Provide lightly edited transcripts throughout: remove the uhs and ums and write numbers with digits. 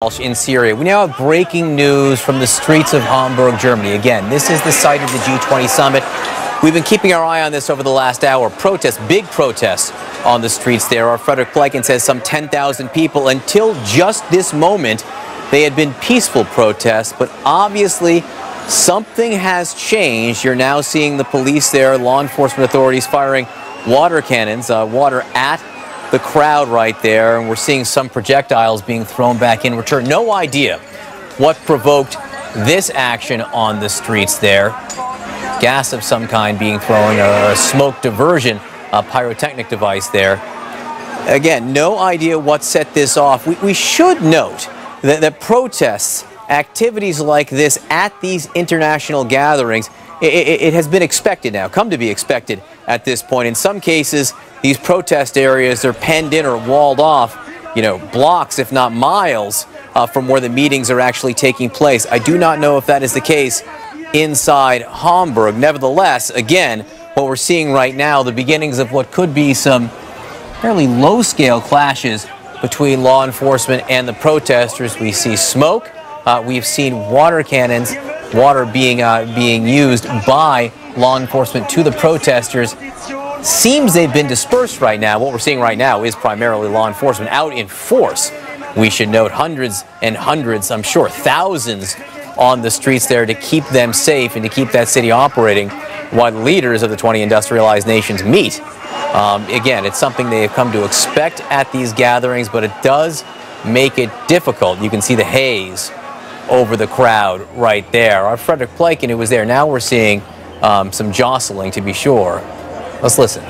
In Syria. We now have breaking news from the streets of Hamburg, Germany. Again, this is the site of the G20 Summit. We've been keeping our eye on this over the last hour. Protests, big protests on the streets there. Our Frederick Pleiken says some 10,000 people. Until just this moment, they had been peaceful protests, but obviously something has changed. You're now seeing the police there, law enforcement authorities firing water cannons, water at the crowd right there, and we're seeing some projectiles being thrown back in return. No idea what provoked this action on the streets there. Gas of some kind being thrown, a smoke diversion, a pyrotechnic device there. Again, no idea what set this off. We should note that protests, activities like this at these international gatherings, it has been expected now, come to be expected at this point. In some cases, these protest areas are penned in or walled off, blocks, if not miles, from where the meetings are actually taking place. I do not know if that is the case inside Hamburg. Nevertheless, again, what we're seeing right now, the beginnings of what could be some fairly low-scale clashes between law enforcement and the protesters. We see smoke. We've seen water cannons, water being used by law enforcement to the protesters. Seems they've been dispersed right now. What we're seeing right now is primarily law enforcement out in force. We should note hundreds and hundreds, I'm sure thousands, on the streets there to keep them safe and to keep that city operating while the leaders of the 20 industrialized nations meet. Again, it's something they have come to expect at these gatherings, but it does make it difficult. You can see the haze over the crowd right there. Our Frederick Pleiken, who was there, now we're seeing some jostling, to be sure. Let's listen.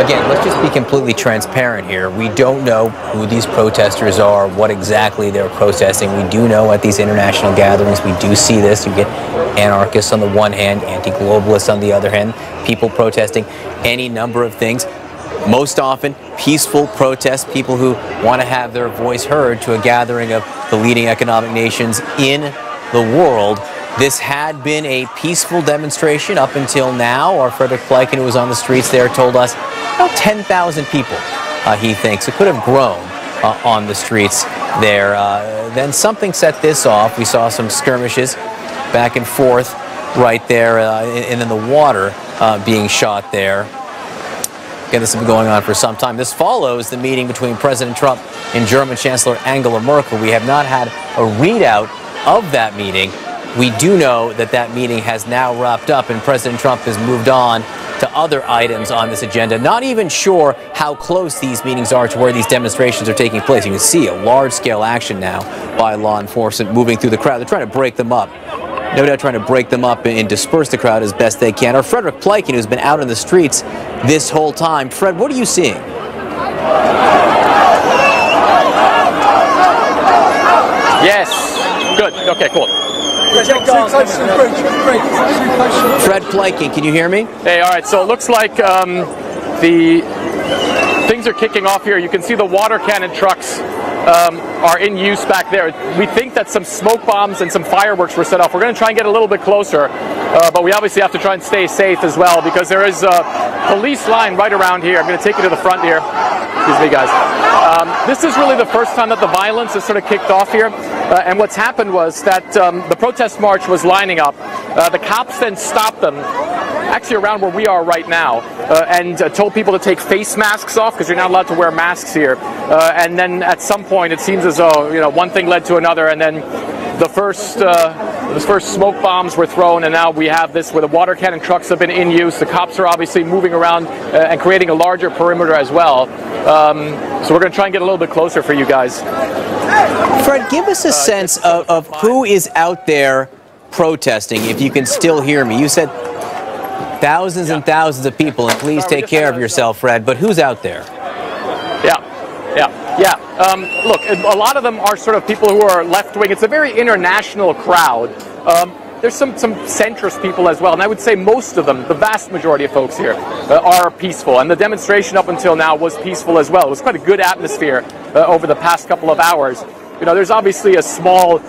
Again, let's just be completely transparent here. We don't know who these protesters are, what exactly they're protesting. We do know at these international gatherings, we do see this. You get anarchists on the one hand, anti-globalists on the other hand, people protesting any number of things. Most often, peaceful protests, people who want to have their voice heard to a gathering of the leading economic nations in the world. This had been a peaceful demonstration up until now. Our Frederick Pleiken, who was on the streets there, told us about 10,000 people, he thinks. It could have grown on the streets there. Then something set this off. We saw some skirmishes back and forth right there, and then the water being shot there. Again, this has been going on for some time. This follows the meeting between President Trump and German Chancellor Angela Merkel. We have not had a readout of that meeting. We do know that that meeting has now wrapped up and President Trump has moved on to other items on this agenda. Not even sure how close these meetings are to where these demonstrations are taking place. You can see a large-scale action now by law enforcement moving through the crowd. They're trying to break them up. No doubt trying to break them up and disperse the crowd as best they can. Our Frederick Pleiken, who's been out in the streets this whole time. Fred, what are you seeing? Yes. Good. Okay, cool. Fred Pleiken, can you hear me? Hey, all right. So it looks like the things are kicking off here. You can see the water cannon trucks are in use back there. We think that some smoke bombs and some fireworks were set off. We're going to try and get a little bit closer, but we obviously have to try and stay safe as well because there is a police line right around here. I'm going to take you to the front here. Excuse me, guys. This is really the first time that the violence has sort of kicked off here. And what's happened was that the protest march was lining up. The cops then stopped them, actually around where we are right now, and told people to take face masks off because you're not allowed to wear masks here. And then at some point, it seems as though one thing led to another, and then the first smoke bombs were thrown, and now we have this where the water cannon trucks have been in use. The cops are obviously moving around and creating a larger perimeter as well. So we're going to try and get a little bit closer for you guys. Fred, give us a sense of who is out there protesting, if you can still hear me. You said thousands and thousands of people, and please take care of yourself, Fred, but who's out there? Look, a lot of them are sort of people who are left-wing. It's a very international crowd. There's some centrist people as well, and I would say most of them, the vast majority of folks here, are peaceful. And the demonstration up until now was peaceful as well. It was quite a good atmosphere over the past couple of hours. there's obviously a small,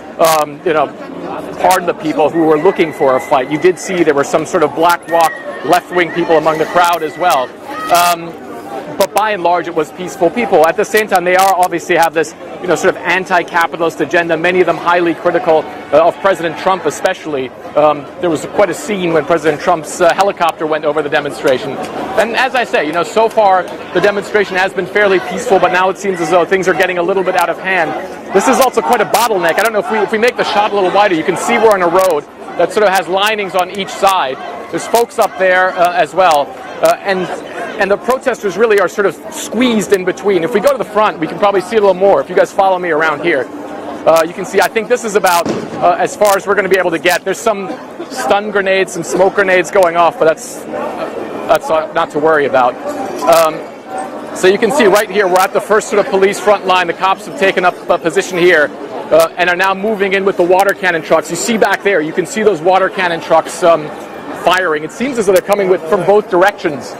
part of the people who were looking for a fight. You did see there were some sort of black bloc left-wing people among the crowd as well. But by and large, it was peaceful people. At the same time, they obviously have this, sort of anti-capitalist agenda, many of them highly critical of President Trump especially. There was quite a scene when President Trump's helicopter went over the demonstration. And as I say, so far the demonstration has been fairly peaceful, but now it seems as though things are getting a little bit out of hand. This is also quite a bottleneck. I don't know if we make the shot a little wider, you can see we're on a road that sort of has linings on each side. There's folks up there as well. And the protesters really are sort of squeezed in between. If we go to the front, we can probably see a little more. If you guys follow me around here, you can see, I think this is about as far as we're going to be able to get. There's some stun grenades, some smoke grenades going off, but that's not to worry about. So you can see right here, we're at the first sort of police front line. The cops have taken up a position here and are now moving in with the water cannon trucks. You see back there, you can see those water cannon trucks firing. It seems as though they're coming from both directions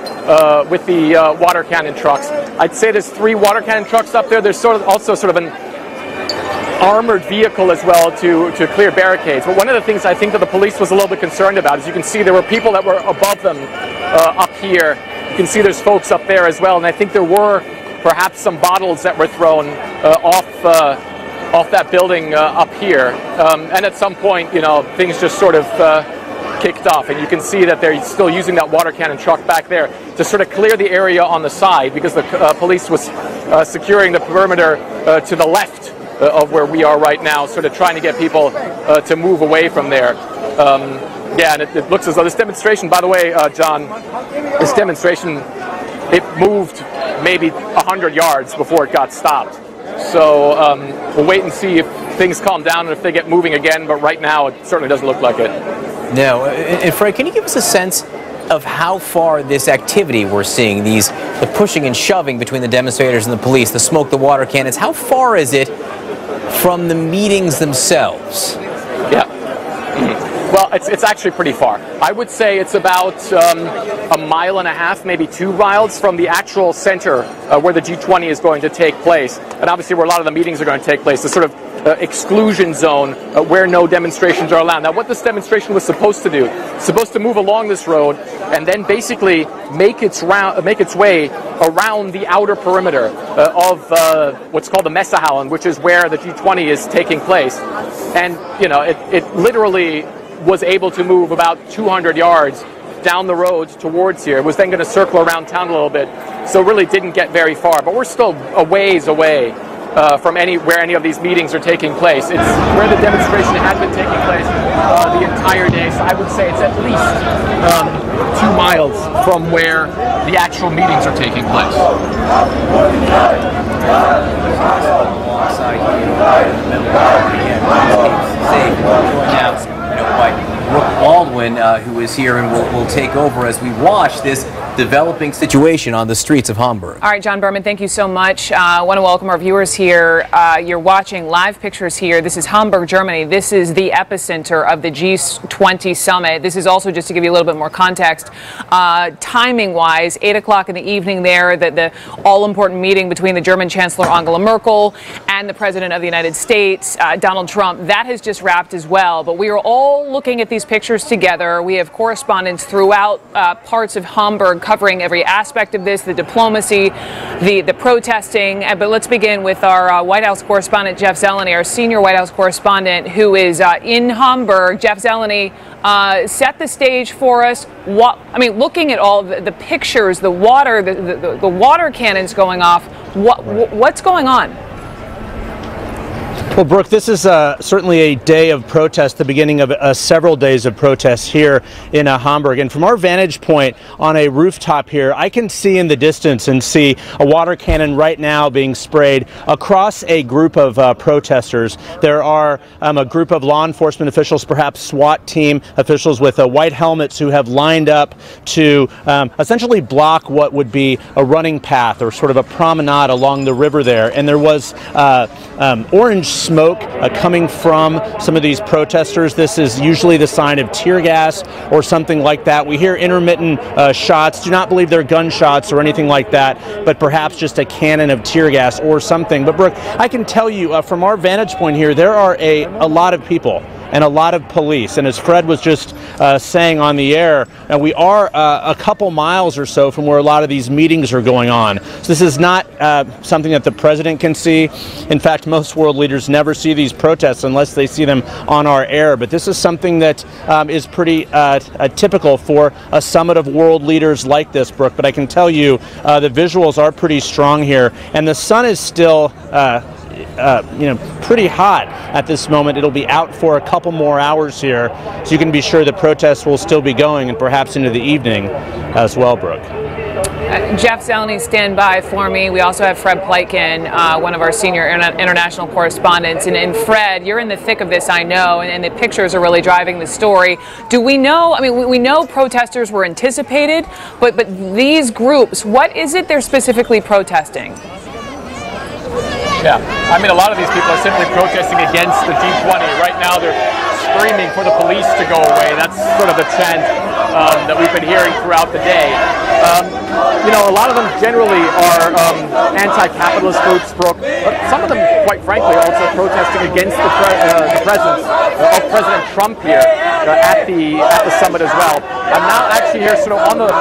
with the water cannon trucks. I'd say there's 3 water cannon trucks up there. There's also sort of an armored vehicle as well to clear barricades. But one of the things I think that the police was a little bit concerned about is you can see there were people that were above them up here. You can see there's folks up there as well, and I think there were perhaps some bottles that were thrown off that building up here. And at some point, things just sort of kicked off, and you can see that they're still using that water cannon truck back there to sort of clear the area on the side, because the police was securing the perimeter to the left of where we are right now, sort of trying to get people to move away from there. Yeah, and it looks as though this demonstration, by the way, John, this demonstration, it moved maybe 100 yards before it got stopped. So we'll wait and see if things calm down and if they get moving again, but right now it certainly doesn't look like it. No, and Fred, can you give us a sense of how far this activity we're seeing, the pushing and shoving between the demonstrators and the police, the smoke, the water cannons, how far is it from the meetings themselves? Yeah. Well, it's actually pretty far. I would say it's about 1.5 miles, maybe 2 miles from the actual center where the G20 is going to take place. And obviously where a lot of the meetings are going to take place, the sort of exclusion zone where no demonstrations are allowed. Now, what this demonstration was supposed to do, supposed to move along this road and then basically make its way around the outer perimeter of what's called the Messehallen, which is where the G20 is taking place. And, it literally was able to move about 200 yards down the road towards here. It was then going to circle around town a little bit, so really didn't get very far. But we're still a ways away from where any of these meetings are taking place. It's where the demonstration had been taking place the entire day, so I would say it's at least 2 miles from where the actual meetings are taking place. Brooke Baldwin, who is here and will take over as we watch this developing situation on the streets of Hamburg. All right, John Berman, thank you so much. I want to welcome our viewers here. You're watching live pictures here. This is Hamburg, Germany. This is the epicenter of the G20 Summit. This is also, just to give you a little bit more context, timing-wise, 8 o'clock in the evening there, the all-important meeting between the German Chancellor Angela Merkel and the President of the United States, Donald Trump. That has just wrapped as well. But we are all looking at these pictures together. We have correspondents throughout parts of Hamburg covering every aspect of this, the diplomacy, the protesting. But let's begin with our White House correspondent, Jeff Zeleny, our senior White House correspondent, who is in Hamburg. Jeff Zeleny, set the stage for us. Looking at all the pictures, the water cannons going off, what's going on? Well, Brooke, this is certainly a day of protest, the beginning of several days of protests here in Hamburg. And from our vantage point on a rooftop here, I can see in the distance and see a water cannon right now being sprayed across a group of protesters. There are a group of law enforcement officials, perhaps SWAT team officials with white helmets, who have lined up to essentially block what would be a running path or sort of a promenade along the river there. And there was orange smoke coming from some of these protesters. This is usually the sign of tear gas or something like that. We hear intermittent shots. Do not believe they're gunshots or anything like that, but perhaps just a cannon of tear gas or something. But Brooke, I can tell you from our vantage point here, there are a lot of people and a lot of police. And as Fred was just saying on the air, we are a couple miles or so from where a lot of these meetings are going on. So this is not something that the president can see. In fact, most world leaders never see these protests unless they see them on our air. But this is something that is pretty typical for a summit of world leaders like this, Brooke. But I can tell you the visuals are pretty strong here. And the sun is still pretty hot at this moment. It'll be out for a couple more hours here, so you can be sure the protests will still be going and perhaps into the evening as well, Brooke. Jeff Zeleny, stand by for me. We also have Fred Pleitgen, one of our senior international correspondents. And Fred, you're in the thick of this, I know, and the pictures are really driving the story. Do we know, I mean, we know protesters were anticipated, but these groups, what is it they're specifically protesting? Yeah, I mean, a lot of these people are simply protesting against the G20. Right now, they're screaming for the police to go away. That's sort of the chant that we've been hearing throughout the day. A lot of them generally are anti-capitalist groups, Brooke, but some of them, quite frankly, are also protesting against the presence of President Trump here at the summit as well. I'm now actually here sort of on the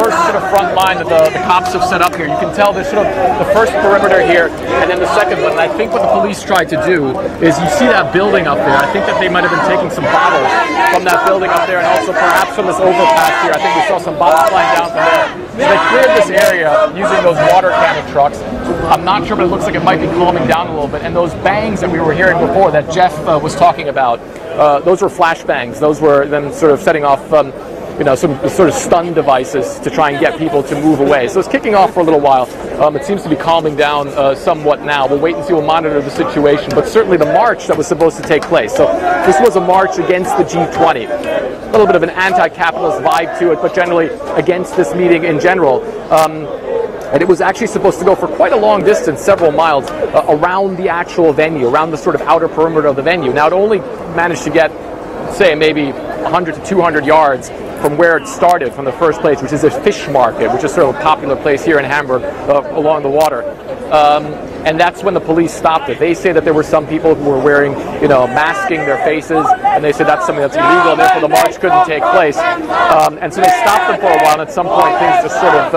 first sort of front line that the cops have set up here. You can tell there's sort of the first perimeter here and then the second one. And I think what the police tried to do is, you see that building up there. I think that they might have been taking some bottles from that building up there and also perhaps from this overpass here. I think we saw some bottles flying down from there. So they cleared this area using those water cannon trucks. I'm not sure, but it looks like it might be calming down a little bit. And those bangs that we were hearing before that Jeff was talking about, those were flash bangs. Those were them sort of setting off some sort of stun devices to try and get people to move away. So it's kicking off for a little while. It seems to be calming down somewhat now. We'll wait and see. We'll monitor the situation. But certainly the march that was supposed to take place. So this was a march against the G20. A little bit of an anti-capitalist vibe to it, but generally against this meeting in general. And it was actually supposed to go for quite a long distance, several miles, around the actual venue, around the sort of outer perimeter of the venue. Now, it only managed to get, say, maybe 100 to 200 yards from where it started, from the first place, which is a fish market, which is sort of a popular place here in Hamburg along the water. And that's when the police stopped it. They say that there were some people who were wearing, masking their faces, and they said that's something that's illegal, and therefore the march couldn't take place. And so they stopped them for a while, and at some point things just sort of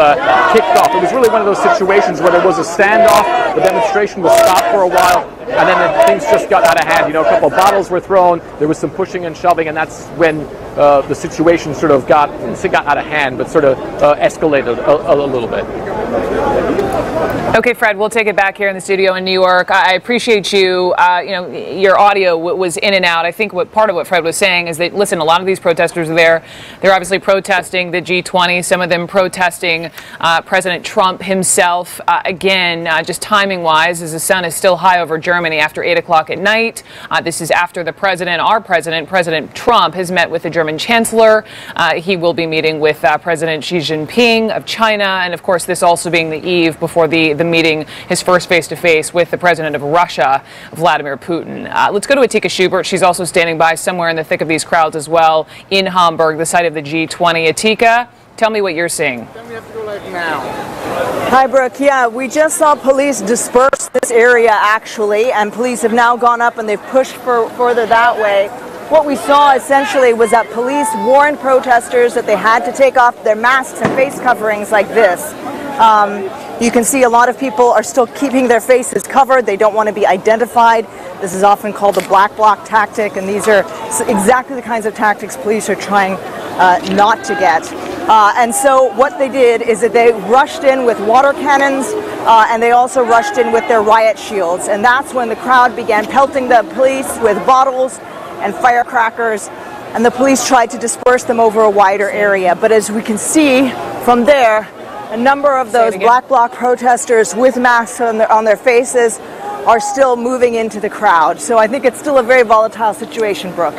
kicked off. It was really one of those situations where there was a standoff, the demonstration was stopped for a while, and then things just got out of hand. A couple of bottles were thrown, there was some pushing and shoving, and that's when the situation sort of got out of hand, but sort of escalated a little bit. Okay, Fred, we'll take it back here in the studio in New York. I appreciate you. Your audio was in and out. I think part of what Fred was saying is that, listen, a lot of these protesters are there. They're obviously protesting the G20, some of them protesting President Trump himself. Again, just timing-wise, as the sun is still high over Germany after 8 o'clock at night. This is after our president, President Trump, has met with the German Chancellor. He will be meeting with President Xi Jinping of China, and of course this also being the eve before the meeting, his first face-to-face with the president of Russia, Vladimir Putin. Let's go to Atika Schubert. She's also standing by somewhere in the thick of these crowds as well in Hamburg, the site of the G20. Atika, tell me what you're seeing. Then we have to go like now. Hi, Brooke. Yeah, we just saw police disperse this area actually, and police have now gone up and they've pushed further that way. What we saw essentially was that police warned protesters that they had to take off their masks and face coverings like this. You can see a lot of people are still keeping their faces covered. They don't want to be identified. This is often called the black bloc tactic, and these are exactly the kinds of tactics police are trying not to get. And so what they did is that they rushed in with water cannons, and they also rushed in with their riot shields. And that's when the crowd began pelting the police with bottles and firecrackers, and the police tried to disperse them over a wider area. But as we can see from there, a number of those black bloc protesters with masks on their faces are still moving into the crowd. So I think it's still a very volatile situation, Brooke.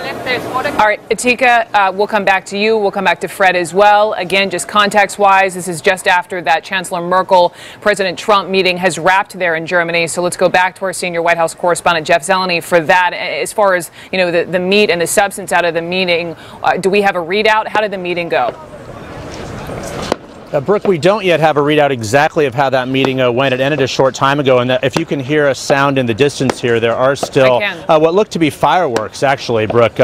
All right, Atika, we'll come back to you. We'll come back to Fred as well. Again, just context-wise, this is just after that Chancellor Merkel, President Trump meeting has wrapped there in Germany. So let's go back to our senior White House correspondent, Jeff Zeleny, for that. As far as, you know, the meat and the substance out of the meeting, do we have a readout? How did the meeting go? Brooke, we don't yet have a readout exactly of how that meeting went. It ended a short time ago, and if you can hear a sound in the distance here, there are still what look to be fireworks, actually, Brooke.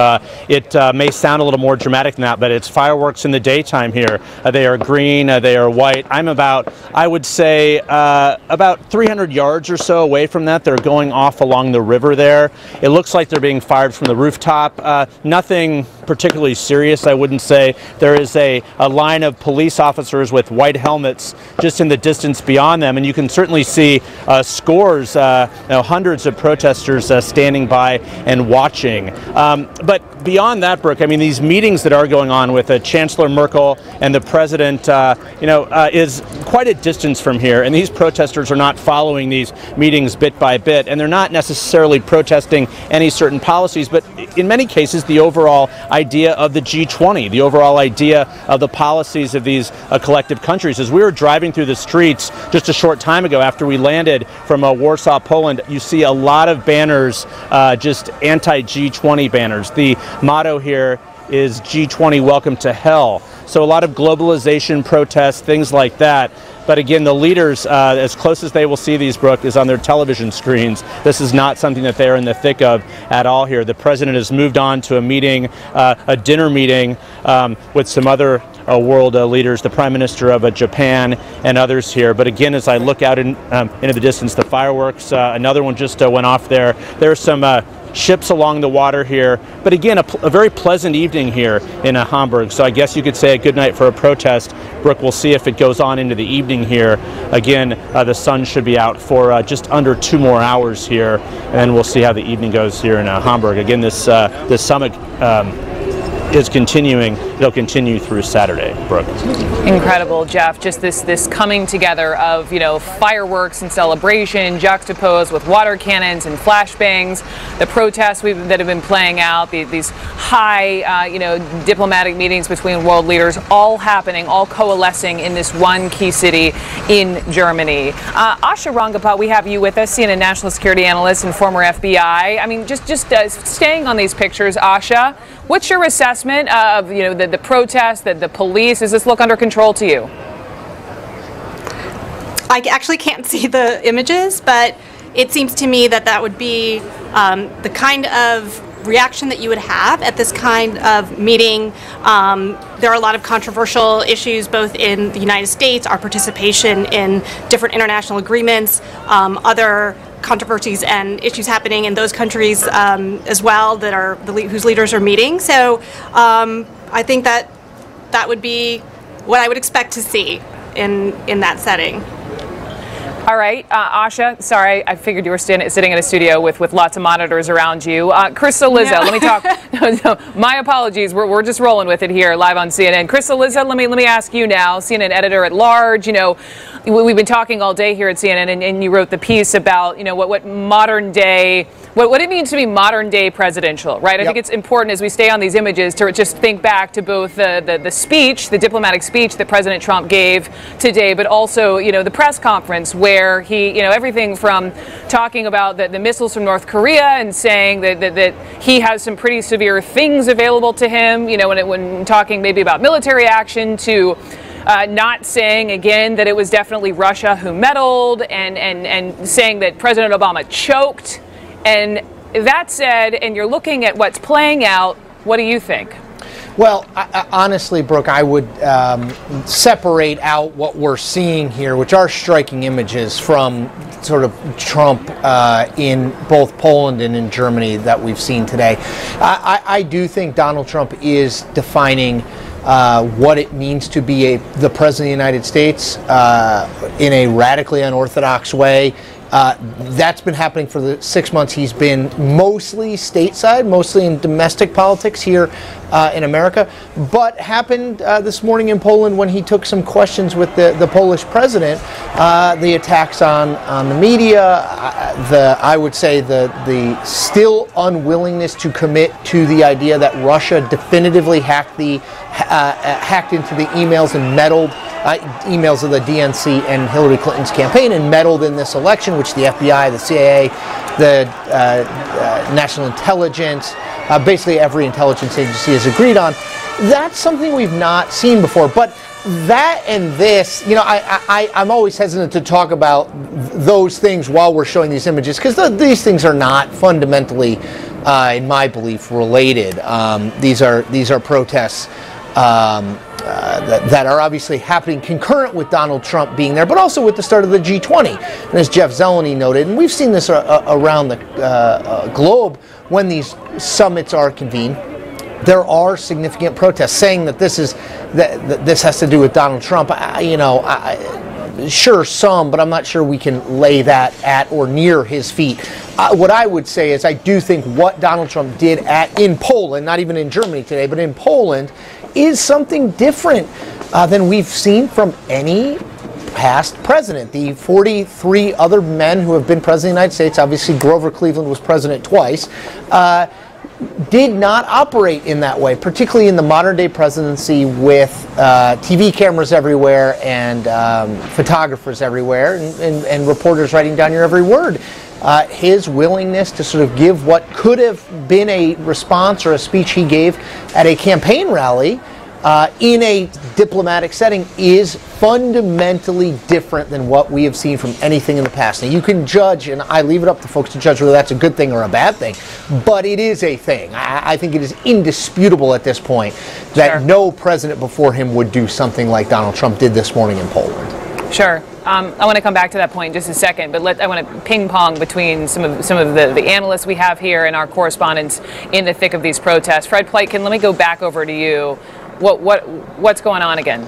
It may sound a little more dramatic than that, but it's fireworks in the daytime here. They are green, they are white. I'm about, I would say, about 300 yards or so away from that. They're going off along the river there. It looks like they're being fired from the rooftop. Nothing particularly serious, I wouldn't say. There is a line of police officers with white helmets just in the distance beyond them, and you can certainly see scores, hundreds of protesters standing by and watching. But beyond that, Brooke, I mean, these meetings that are going on with Chancellor Merkel and the President, is quite a distance from here, and these protesters are not following these meetings bit by bit, and they're not necessarily protesting any certain policies, but in many cases the overall idea of the G20, the overall idea of the policies of these collective countries. As we were driving through the streets just a short time ago after we landed from Warsaw, Poland, you see a lot of banners, just anti-G20 banners. The motto here is G20 Welcome to Hell. So a lot of globalization protests, things like that. But again, the leaders, as close as they will see these, Brooke, is on their television screens. This is not something that they're in the thick of at all here. The president has moved on to a meeting, a dinner meeting with some other world leaders, the Prime Minister of Japan and others here. But again, as I look out into the distance, the fireworks, another one just went off there. There's some ships along the water here, but again, a very pleasant evening here in Hamburg. So I guess you could say a good night for a protest. Brooke, we'll see if it goes on into the evening here. Again, the sun should be out for just under 2 more hours here, and then we'll see how the evening goes here in Hamburg. Again, this summit is continuing. It'll continue through Saturday, Brooke. Incredible, Jeff. Just this coming together of, you know, fireworks and celebration juxtaposed with water cannons and flashbangs. The protests that have been playing out, these high, diplomatic meetings between world leaders, all happening, all coalescing in this one key city in Germany. Asha Rangappa, we have you with us, CNN national security analyst and former FBI. I mean, just staying on these pictures, Asha, what's your assessment of, the protests, the police? Does this look under control to you? I actually can't see the images, but it seems to me that would be the kind of reaction that you would have at this kind of meeting. There are a lot of controversial issues both in the United States, our participation in different international agreements, other controversies and issues happening in those countries as well that are whose leaders are meeting. So I think that would be what I would expect to see in that setting. All right, Asha, sorry, I figured you were sitting in a studio with lots of monitors around you. Crystal Lizza, let me talk. My apologies, we're just rolling with it here live on CNN. Crystal Lizza, let me ask you now, CNN editor at large. We've been talking all day here at CNN, and you wrote the piece about what modern day, what it means to be modern day presidential, right? I think it's important as we stay on these images to just think back to both the speech, the diplomatic speech that President Trump gave today, but also the press conference where he, everything from talking about the missiles from North Korea and saying that he has some pretty severe things available to him, when talking maybe about military action, to not saying again that it was definitely Russia who meddled, and saying that President Obama choked. And that said, and you're looking at what's playing out, what do you think? Well, honestly, Brooke, I would separate out what we're seeing here, which are striking images from sort of Trump in both Poland and in Germany that we've seen today. I do think Donald Trump is defining what it means to be the President of the United States in a radically unorthodox way. That's been happening for the 6 months he's been mostly stateside, mostly in domestic politics here in America, but happened this morning in Poland when he took some questions with the Polish president. The attacks on the media, I would say the still unwillingness to commit to the idea that Russia definitively hacked into the emails and meddled emails of the DNC and Hillary Clinton's campaign and meddled in this election, which the FBI, the CIA, the National Intelligence, basically every intelligence agency has agreed on. That's something we've not seen before. But that and this, you know, I'm always hesitant to talk about those things while we're showing these images because these things are not fundamentally, in my belief, related. These are protests that are obviously happening concurrent with Donald Trump being there, but also with the start of the G20. And as Jeff Zeleny noted, and we've seen this around the globe when these summits are convened, there are significant protests saying that this has to do with Donald Trump. Sure, some, but I'm not sure we can lay that at or near his feet. What I would say is I do think what Donald Trump did in Poland, not even in Germany today, but in Poland, is something different than we've seen from any past president. The 43 other men who have been president of the United States, obviously Grover Cleveland was president twice, did not operate in that way, particularly in the modern day presidency with TV cameras everywhere and photographers everywhere and reporters writing down your every word. His willingness to sort of give what could have been a response or a speech he gave at a campaign rally in a diplomatic setting is fundamentally different than what we have seen from anything in the past. Now, you can judge, and I leave it up to folks to judge whether that's a good thing or a bad thing, but it is a thing. I think it is indisputable at this point that no president before him would do something like Donald Trump did this morning in Poland. Sure. I want to come back to that point in just a second, but I want to ping pong between some of the analysts we have here and our correspondents in the thick of these protests. Fred Pleitkin, let me go back over to you. What's going on again?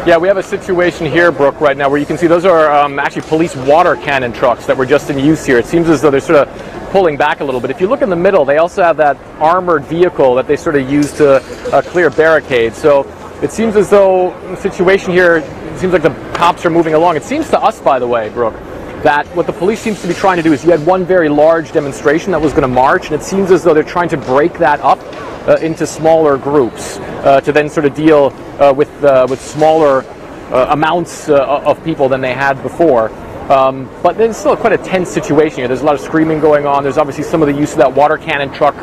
Yeah, we have a situation here, Brooke, right now where you can see those are actually police water cannon trucks that were just in use here. It seems as though they're sort of pulling back a little bit. If you look in the middle, they also have that armored vehicle that they sort of use to clear barricades. So it seems as though the situation here, it seems like the cops are moving along. It seems to us, by the way, Brooke, that what the police seems to be trying to do is you had one very large demonstration that was going to march, and it seems as though they're trying to break that up into smaller groups to then sort of deal with smaller amounts of people than they had before. But there's still quite a tense situation here. There's a lot of screaming going on. There's obviously some of the use of that water cannon truck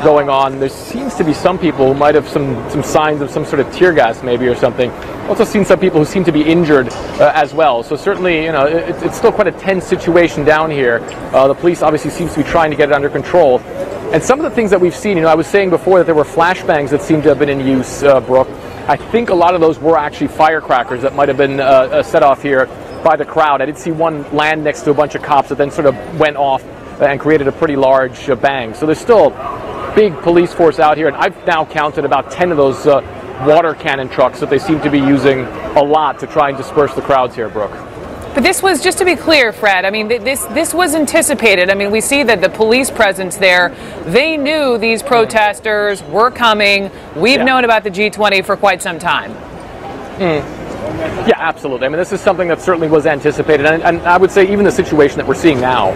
going on. There seems to be some people who might have some signs of some sort of tear gas maybe or something. Also seen some people who seem to be injured as well. So certainly, you know, it's still quite a tense situation down here. The police obviously seems to be trying to get it under control. And some of the things that we've seen, you know, I was saying before that there were flashbangs that seemed to have been in use, Brooke. I think a lot of those were actually firecrackers that might have been set off here by the crowd. I did see one land next to a bunch of cops that then sort of went off and created a pretty large bang. So there's still big police force out here, and I've now counted about 10 of those water cannon trucks that they seem to be using a lot to try and disperse the crowds here, Brooke. But this was, just to be clear, Fred, I mean, this was anticipated. I mean, we see that the police presence there, they knew these protesters were coming. We've known about the G20 for quite some time. Yeah, absolutely. I mean, this is something that certainly was anticipated, and I would say even the situation that we're seeing now,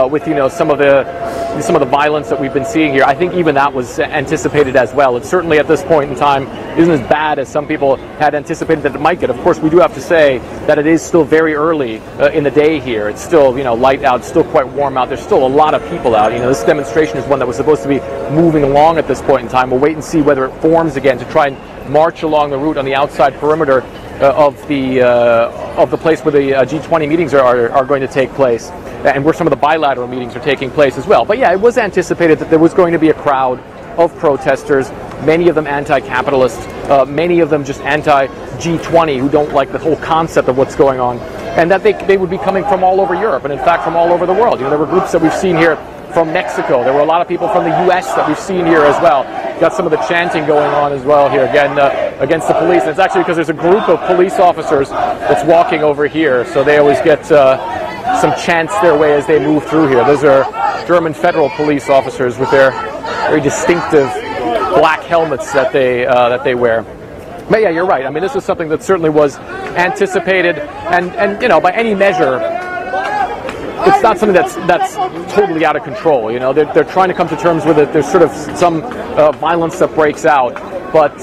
with, you know, some of the violence that we've been seeing here, I think even that was anticipated as well. It certainly at this point in time isn't as bad as some people had anticipated that it might get. Of course, we do have to say that it is still very early in the day here. It's still, you know, light out, still quite warm out. There's still a lot of people out. You know, this demonstration is one that was supposed to be moving along at this point in time. We'll wait and see whether it forms again to try and march along the route on the outside perimeter of the place where the G20 meetings are going to take place, and where some of the bilateral meetings are taking place as well. But yeah, it was anticipated that there was going to be a crowd of protesters, many of them anti-capitalist, many of them just anti-G20 who don't like the whole concept of what's going on, and that they would be coming from all over Europe, and in fact from all over the world. You know, there were groups that we've seen here from Mexico. There were a lot of people from the U.S. that we've seen here as well. got some of the chanting going on as well here again against the police. And it's actually because there's a group of police officers that's walking over here, so they always get some chants their way as they move through here. Those are German federal police officers with their very distinctive black helmets that they wear. But yeah, you're right. I mean, this is something that certainly was anticipated, and you know, by any measure, it's not something that's totally out of control. You know, they're trying to come to terms with it. There's sort of some violence that breaks out, but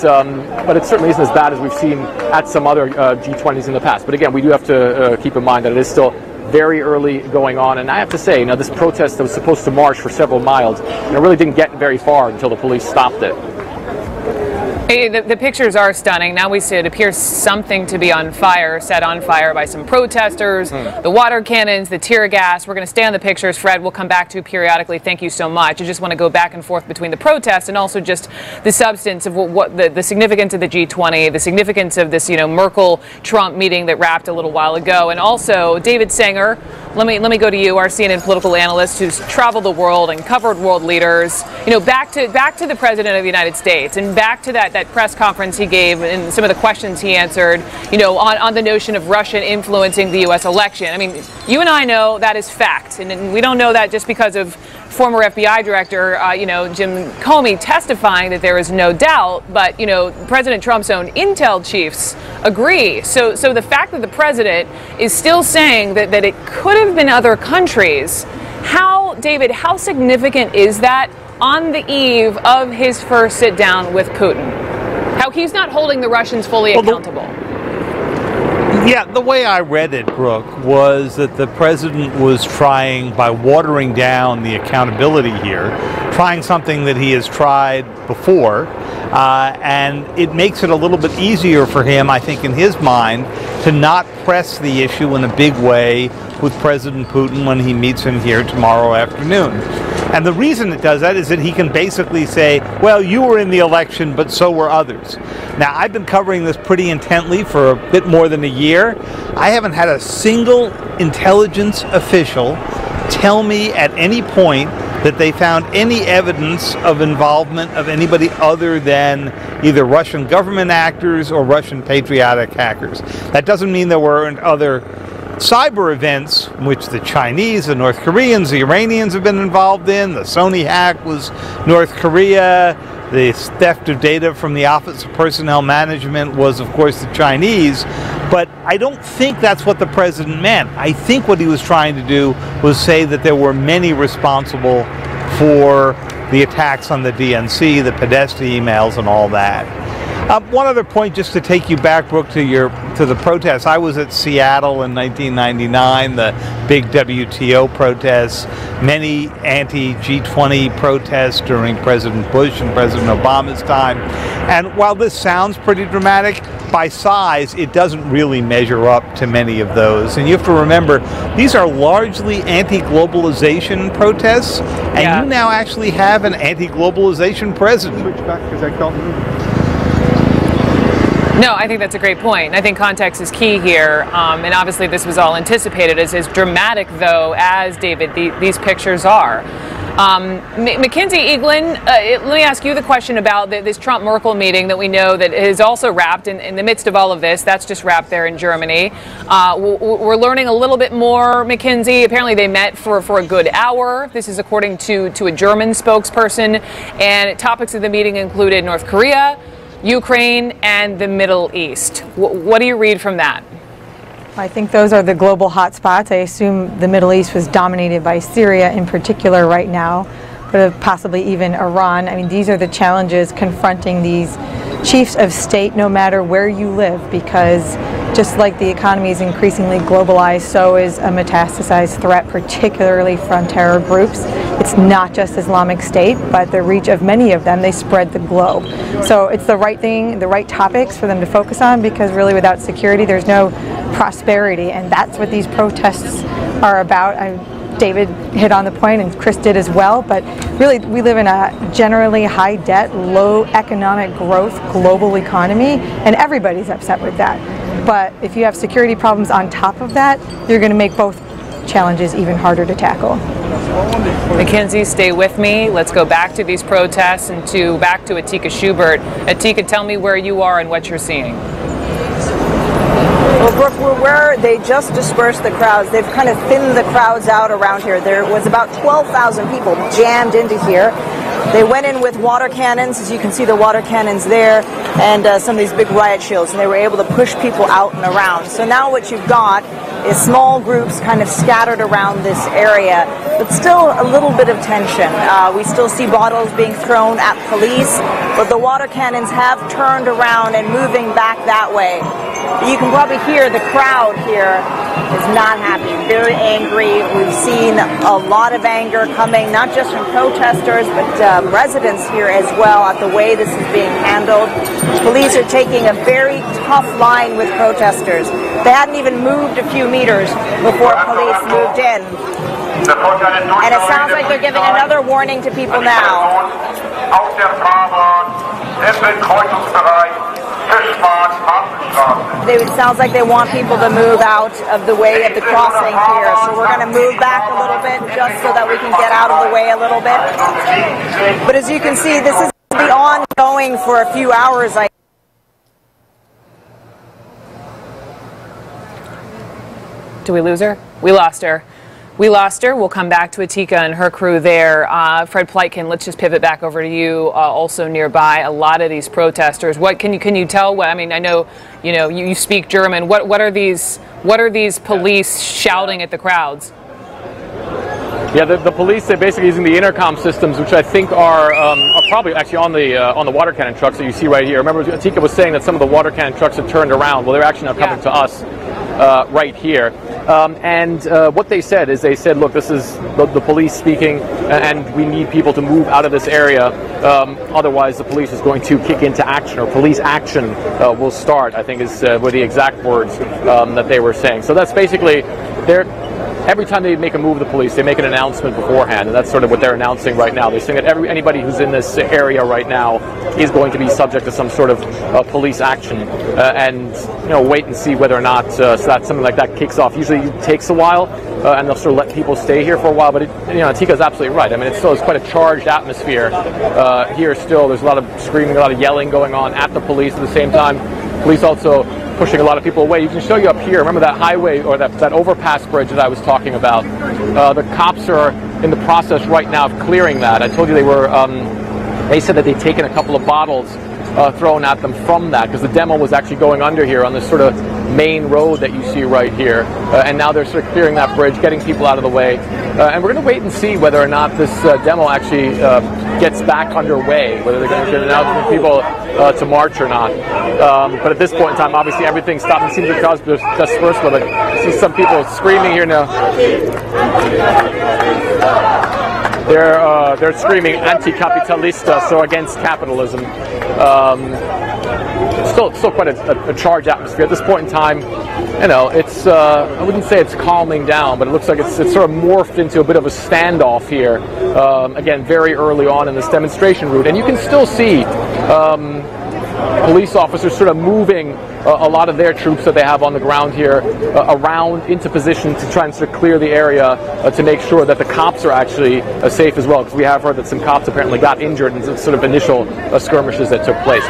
it certainly isn't as bad as we've seen at some other G20s in the past. But again, we do have to keep in mind that it is still very early going on, and I have to say, you know, this protest that was supposed to march for several miles, you know, really didn't get very far until the police stopped it. Hey, the pictures are stunning. Now we see it appears something to be on fire, set on fire by some protesters, the water cannons, the tear gas. We're going to stay on the pictures, Fred. We'll come back to you periodically. Thank you so much. I just want to go back and forth between the protests and also just the substance of what the significance of the G20, the significance of this, you know, Merkel-Trump meeting that wrapped a little while ago. And also, David Sanger, let me go to you, our CNN political analyst who's traveled the world and covered world leaders. You know, back to the President of the United States and back to that press conference he gave and some of the questions he answered, you know, on the notion of Russia influencing the U.S. election. I mean, you and I know that is fact, and we don't know that just because of former FBI director, you know, Jim Comey testifying that there is no doubt, but, you know, President Trump's own intel chiefs agree. So the fact that the president is still saying that it could have been other countries, David, how significant is that on the eve of his first sit down with Putin? How he's not holding the Russians fully accountable. Yeah, the way I read it, Brooke, was that the president was trying, by watering down the accountability here, trying something that he has tried before, and it makes it a little bit easier for him, I think, in his mind, to not press the issue in a big way with President Putin when he meets him here tomorrow afternoon. And the reason it does that is that he can basically say, well, you were in the election, but so were others. Now, I've been covering this pretty intently for a bit more than a year. I haven't had a single intelligence official tell me at any point that they found any evidence of involvement of anybody other than either Russian government actors or Russian patriotic hackers. That doesn't mean there weren't other cyber events, which the Chinese, the North Koreans, the Iranians have been involved in. The Sony hack was North Korea. The theft of data from the Office of Personnel Management was, of course, the Chinese. But I don't think that's what the president meant. I think what he was trying to do was say that there were many responsible for the attacks on the DNC, the Podesta emails, and all that. One other point, just to take you back, Brooke, to the protests. I was at Seattle in 1999, the big WTO protests, many anti-G20 protests during President Bush and President Obama's time. And while this sounds pretty dramatic, by size, it doesn't really measure up to many of those. And you have to remember, these are largely anti-globalization protests, and you now actually have an anti-globalization president. Switch back because I can't move. No, I think that's a great point. I think context is key here, and obviously this was all anticipated. As dramatic, though, as, David, these pictures are. Mackenzie Eaglin, let me ask you the question about this Trump-Merkel meeting that we know that is also wrapped in the midst of all of this. That's just wrapped there in Germany. We're learning a little bit more, Mackenzie. Apparently they met for a good hour. This is according to a German spokesperson. And topics of the meeting included North Korea, Ukraine, and the Middle East. What do you read from that? I think those are the global hotspots. I assume the Middle East was dominated by Syria in particular right now, but possibly even Iran. I mean, these are the challenges confronting these chiefs of state no matter where you live, because just like the economy is increasingly globalized, so is a metastasized threat, particularly from terror groups. It's not just Islamic State, but the reach of many of them, they spread the globe. So it's the right thing, the right topics for them to focus on, because really without security, there's no prosperity, and that's what these protests are about. David hit on the point, and Chris did as well, but really we live in a generally high debt, low economic growth global economy, and everybody's upset with that. But if you have security problems on top of that, you're going to make both challenges even harder to tackle. Mackenzie, stay with me. Let's go back to these protests and back to Atika Schubert. Atika, tell me where you are and what you're seeing. Well, Brooke, we're where they just dispersed the crowds. They've kind of thinned the crowds out around here. There was about 12,000 people jammed into here. They went in with water cannons, as you can see the water cannons there, and some of these big riot shields, and they were able to push people out and around. So now what you've got is small groups kind of scattered around this area, but still a little bit of tension. We still see bottles being thrown at police, but the water cannons have turned around and moving back that way. You can probably hear the crowd here is not happy, very angry. We've seen a lot of anger coming, not just from protesters, but residents here as well at the way this is being handled. Police are taking a very tough line with protesters. They hadn't even moved a few meters before police moved in. And it sounds like they're giving another warning to people now. It sounds like they want people to move out of the way of the crossing here. So we're going to move back a little bit just so that we can get out of the way a little bit. But as you can see, this is going to be ongoing for a few hours. Do we lose her? We lost her. We lost her. We'll come back to Atika and her crew there. Fred Pleitkin, let's just pivot back over to you. Also nearby, a lot of these protesters. What can you tell? What I mean, I know you speak German. What are these police shouting at the crowds? Yeah, the police, they're basically using the intercom systems, which I think are probably actually on the water cannon trucks that you see right here. Remember, Atika was saying that some of the water cannon trucks had turned around. Well, they're actually now coming to us right here. And what they said is, look, this is the police speaking, and we need people to move out of this area. Otherwise, the police is going to kick into action, or police action will start, I think were the exact words that they were saying. So that's basically every time they make a move, the police, they make an announcement beforehand, and that's sort of what they're announcing right now. They're saying that anybody who's in this area right now is going to be subject to some sort of police action, and wait and see whether or not so that something like that kicks off. Usually it takes a while, and they'll sort of let people stay here for a while. But Atika's absolutely right. I mean, it's quite a charged atmosphere here. Still, there's a lot of screaming, a lot of yelling going on at the police at the same time. Police also pushing a lot of people away. You can show you up here. Remember that highway or that overpass bridge that I was talking about? The cops are in the process right now of clearing that. I told you they said that they'd taken a couple of bottles thrown at them from that, because the demo was actually going under here on this sort of main road that you see right here, and now they're sort of clearing that bridge, getting people out of the way, and we're going to wait and see whether or not this demo actually gets back underway, whether they're going to announce people to march or not. But at this point in time, obviously everything stopped. It seems the crowd's dispersed, but I see some people screaming here now. They're screaming anti-capitalista, so against capitalism. Still quite a charged atmosphere at this point in time. It's I wouldn't say it's calming down, but it looks like it's sort of morphed into a bit of a standoff here. Again, very early on in this demonstration route, and you can still see police officers sort of moving a lot of their troops that they have on the ground here around into position to try and sort of clear the area to make sure that the cops are actually safe as well, because we have heard that some cops apparently got injured in some sort of initial skirmishes that took place.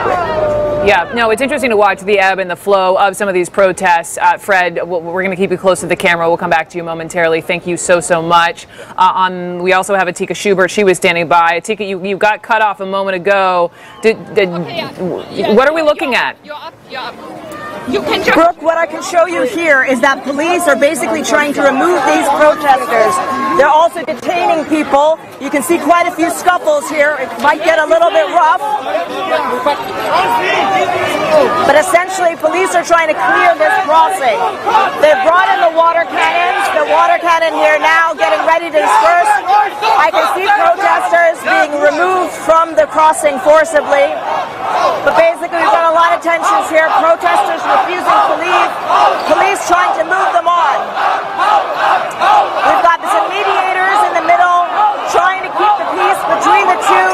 Yeah, no, it's interesting to watch the ebb and the flow of some of these protests. Fred, we're going to keep you close to the camera. We'll come back to you momentarily. Thank you so much. We also have Atika Schubert. She was standing by. Atika, you got cut off a moment ago. What are we looking at? You're up. Brooke, what I can show you here is that police are basically trying to remove these protesters. They're also detaining people. You can see quite a few scuffles here. It might get a little bit rough. But essentially, police are trying to clear this crossing. They've brought in the water cannons. The water cannon here now getting ready to disperse. I can see protesters being removed from the crossing forcibly. But basically, we've got a lot of tensions here. Protesters refusing to leave. Police trying to move them on. We've got some mediators in the middle trying to keep the peace between the two.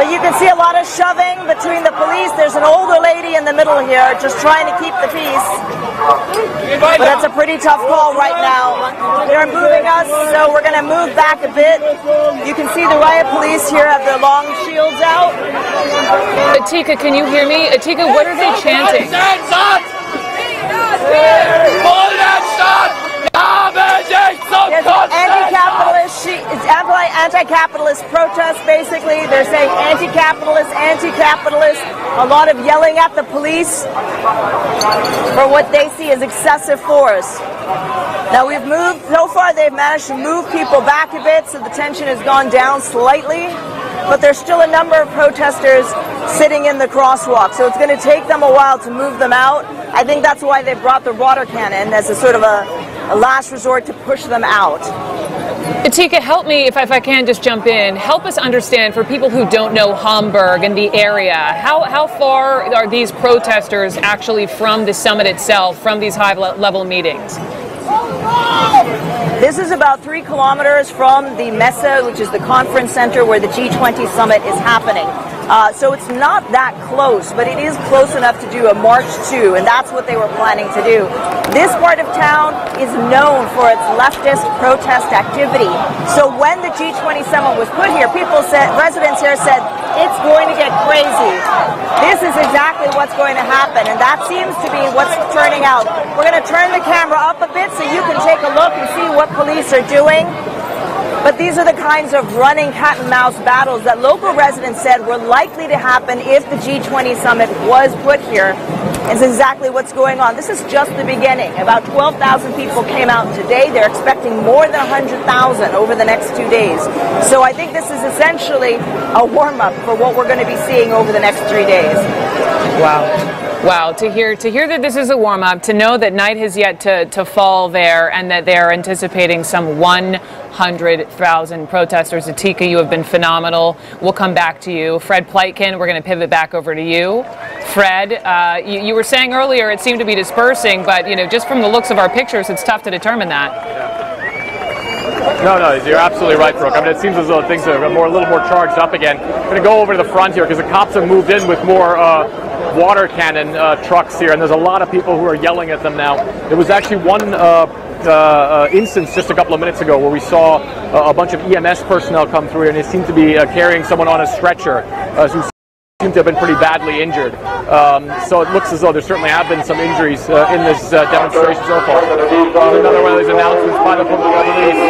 But you can see a lot lot of shoving between the police. There's an older lady in the middle here just trying to keep the peace. But that's a pretty tough call right now. They're moving us, so we're going to move back a bit. You can see the riot police here have their long shields out. Atika, can you hear me? Atika, what are they chanting? It's anti-capitalist protest, basically. They're saying anti-capitalist, anti-capitalist. A lot of yelling at the police for what they see as excessive force. Now we've moved, so far they've managed to move people back a bit, so the tension has gone down slightly. But there's still a number of protesters sitting in the crosswalk, so it's going to take them a while to move them out. I think that's why they brought the water cannon as a sort of a last resort to push them out. Atika, help me, if I can just jump in, help us understand, for people who don't know Hamburg and the area, how far are these protesters actually from the summit itself, from these high-level meetings? This is about 3 kilometers from the Messe, which is the conference center where the G20 Summit is happening. So it's not that close, but it is close enough to do a march to, and that's what they were planning to do. This part of town is known for its leftist protest activity. So when the G20 Summit was put here, residents here said, it's going to get crazy. This is exactly what's going to happen, and that seems to be what's turning out. We're going to turn the camera up a bit so you can take a look and see what police are doing. But these are the kinds of running cat and mouse battles that local residents said were likely to happen if the G20 Summit was put here. It's exactly what's going on. This is just the beginning. About 12,000 people came out today. They're expecting more than 100,000 over the next 2 days. So I think this is essentially a warm-up for what we're going to be seeing over the next 3 days. Wow, to hear that this is a warm-up, to know that night has yet to fall there, and that they're anticipating some 100,000 protesters. Atika, you have been phenomenal. We'll come back to you. Fred Pleitkin, we're going to pivot back over to you. Fred, you were saying earlier it seemed to be dispersing, but just from the looks of our pictures, it's tough to determine that. No, you're absolutely right, Brooke. I mean, it seems as though things are a little more charged up again. I'm going to go over to the front here because the cops have moved in with more water cannon trucks here, and there's a lot of people who are yelling at them now. There was actually one instance just a couple of minutes ago where we saw a bunch of EMS personnel come through here, and they seem to be carrying someone on a stretcher who seem to have been pretty badly injured. So it looks as though there certainly have been some injuries in this demonstration so far. There's another one of these announcements by the police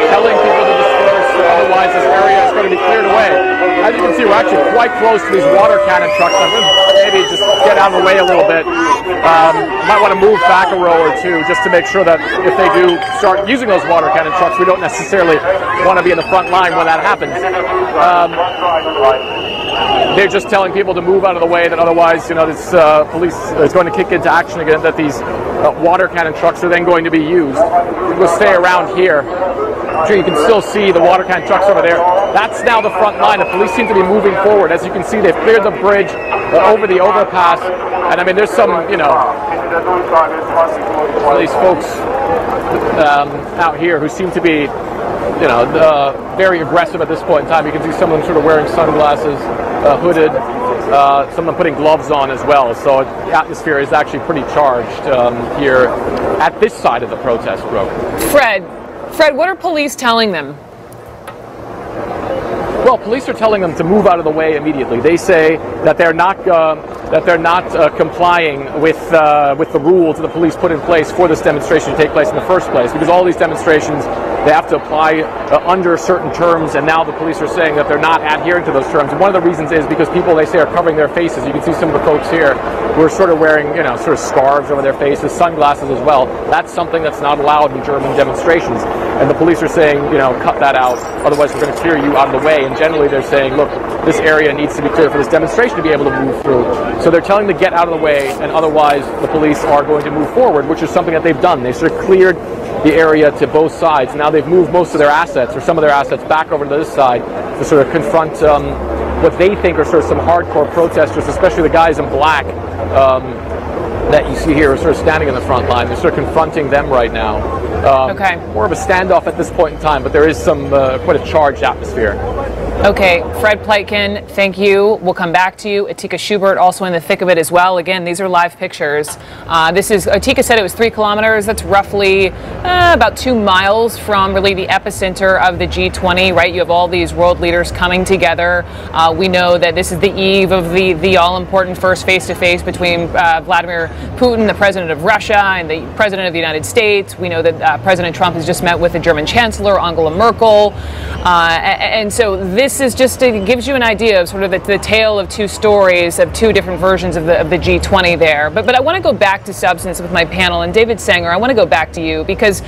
telling people to disperse, otherwise this area is going to be cleared away. As you can see, we're actually quite close to these water cannon trucks. I'm going to maybe just get out of the way a little bit. Might want to move back a row or two just to make sure that if they do start using those water cannon trucks, we don't necessarily want to be in the front line when that happens. They're just telling people to move out of the way, that otherwise, this police is going to kick into action again, that these water cannon trucks are then going to be used. We'll stay around here. I'm sure you can still see the water cannon trucks over there. That's now the front line. The police seem to be moving forward. As you can see, they've cleared the bridge over the overpass. And I mean, there's some, these folks out here who seem to be, very aggressive at this point in time. You can see some of them sort of wearing sunglasses, hooded, some of them putting gloves on as well. So the atmosphere is actually pretty charged here at this side of the protest, Brooke. Fred, what are police telling them? Well, police are telling them to move out of the way immediately. They say that they're not complying with the rules that the police put in place for this demonstration to take place in the first place. Because all these demonstrations, they have to apply under certain terms, and now the police are saying that they're not adhering to those terms. And one of the reasons is because people, they say, are covering their faces. You can see some of the folks here who are sort of wearing, sort of scarves over their faces, sunglasses as well. That's something that's not allowed in German demonstrations. And the police are saying, cut that out, otherwise we're going to clear you out of the way. And generally they're saying, look, this area needs to be clear for this demonstration to be able to move through. So they're telling them to get out of the way, and otherwise the police are going to move forward, which is something that they've done. They sort of cleared the area to both sides. Now they've moved most of their assets, or some of their assets, back over to this side to sort of confront what they think are sort of some hardcore protesters, especially the guys in black that you see here are sort of standing in the front line. They're sort of confronting them right now. More of a standoff at this point in time, but there is some quite a charged atmosphere. Okay, Fred Pleitgen, thank you. We'll come back to you. Atika Schubert also in the thick of it as well. Again, these are live pictures. Atika said it was 3 kilometers. That's roughly about 2 miles from really the epicenter of the G20, right? You have all these world leaders coming together. We know that this is the eve of the all-important first face-to-face between Vladimir Putin, the president of Russia, and the president of the United States. We know that President Trump has just met with the German Chancellor, Angela Merkel. And so this is just, it gives you an idea of sort of the tale of 2 stories, of 2 different versions of the G20 there. But I want to go back to substance with my panel. And David Sanger, I want to go back to you because,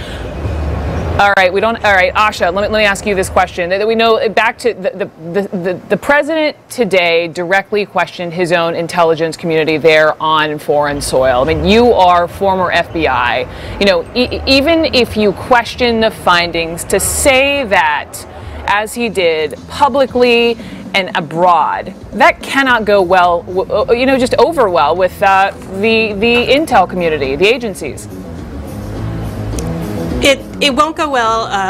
all right, Asha, let me ask you this question. That we know back to the president today directly questioned his own intelligence community there on foreign soil. I mean, you are former FBI. You know, even if you question the findings, to say that, as he did publicly and abroad, that cannot go well, you know, just over well with the intel community, the agencies. It won't go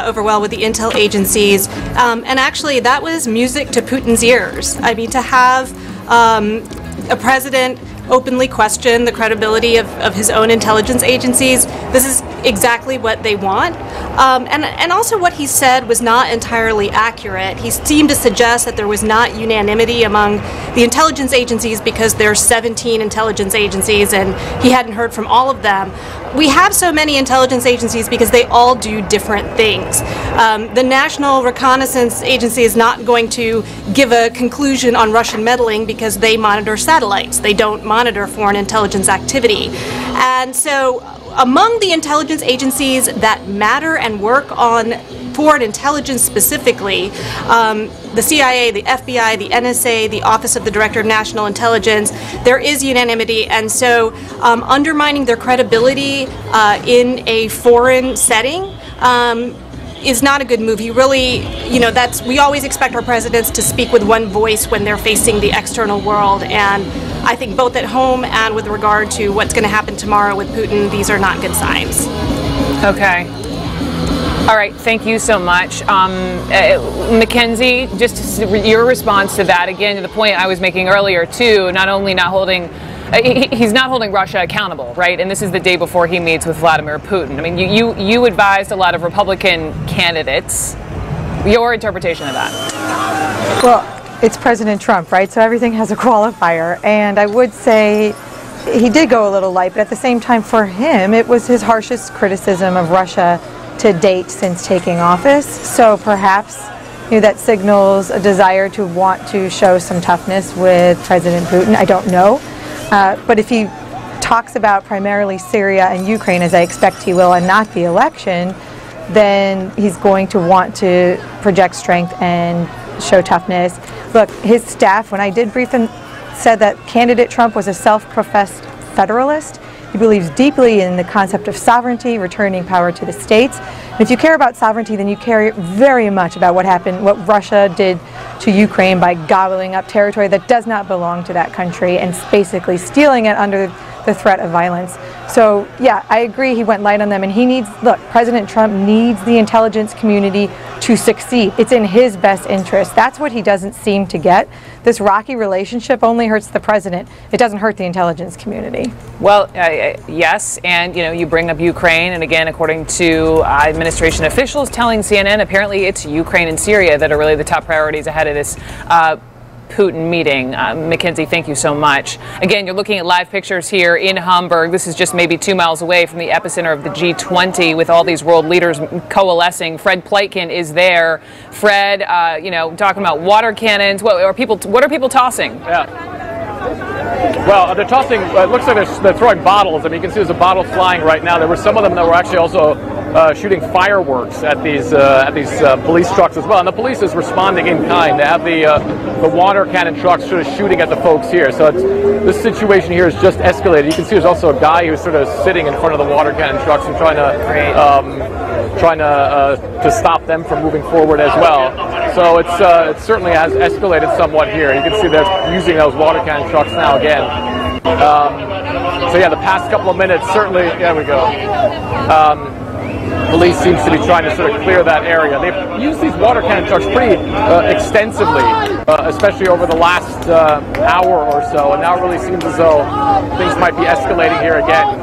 over well with the intel agencies, and actually that was music to Putin's ears. I mean, to have a president openly question the credibility of his own intelligence agencies, this is exactly what they want. And also what he said was not entirely accurate. He seemed to suggest that there was not unanimity among the intelligence agencies because there's 17 intelligence agencies and he hadn't heard from all of them. We have so many intelligence agencies because they all do different things. The National Reconnaissance Agency is not going to give a conclusion on Russian meddling because they monitor satellites. They don't monitor foreign intelligence activity. And so among the intelligence agencies that matter and work on foreign intelligence specifically, the CIA, the FBI, the NSA, the Office of the Director of National Intelligence, there is unanimity, and so undermining their credibility in a foreign setting is not a good move. He really, you know, we always expect our presidents to speak with one voice when they're facing the external world, and I think both at home and with regard to what's going to happen tomorrow with Putin, these are not good signs. Okay. All right, thank you so much. Mackenzie, just your response to that, again, to the point I was making earlier, too, not only not holding, he's not holding Russia accountable, right? And this is the day before he meets with Vladimir Putin. I mean, you advised a lot of Republican candidates. Your interpretation of that? Well, it's President Trump, right? So everything has a qualifier. And I would say he did go a little light, but at the same time, for him, it was his harshest criticism of Russia to date since taking office. So perhaps, you know, that signals a desire to want to show some toughness with President Putin. I don't know. But if he talks about primarily Syria and Ukraine, as I expect he will, and not the election, then he's going to want to project strength and show toughness. Look, his staff, when I did brief him, said that candidate Trump was a self-professed federalist. He believes deeply in the concept of sovereignty, returning power to the states. And if you care about sovereignty, then you care very much about what happened, what Russia did to Ukraine by gobbling up territory that does not belong to that country and basically stealing it under the threat of violence. So yeah, I agree he went light on them, and he needs, look, President Trump needs the intelligence community to succeed. It's in his best interest. That's what he doesn't seem to get. This rocky relationship only hurts the president. It doesn't hurt the intelligence community. Well, yes, and you know, you bring up Ukraine, and again, according to administration officials telling CNN, apparently it's Ukraine and Syria that are really the top priorities ahead of this Putin meeting. Mackenzie, thank you so much. Again, you're looking at live pictures here in Hamburg. This is just maybe 2 miles away from the epicenter of the G20 with all these world leaders coalescing. Fred Pleitgen is there. Fred, you know, talking about water cannons. What are people tossing? Yeah. Well, they're tossing, it looks like they're throwing bottles. I mean, you can see there's a bottle flying right now. There were some of them that were actually also shooting fireworks at these police trucks as well. And the police is responding in kind. They have the water cannon trucks sort of shooting at the folks here. So this situation here is just escalated. You can see there's also a guy who's sort of sitting in front of the water cannon trucks and trying to stop them from moving forward as well. So it certainly has escalated somewhat here. You can see they're using those water cannon trucks now again. So yeah, the past couple of minutes certainly. There we go. Police seems to be trying to sort of clear that area. They've used these water cannon trucks pretty extensively, especially over the last hour or so, and now it really seems as though things might be escalating here again.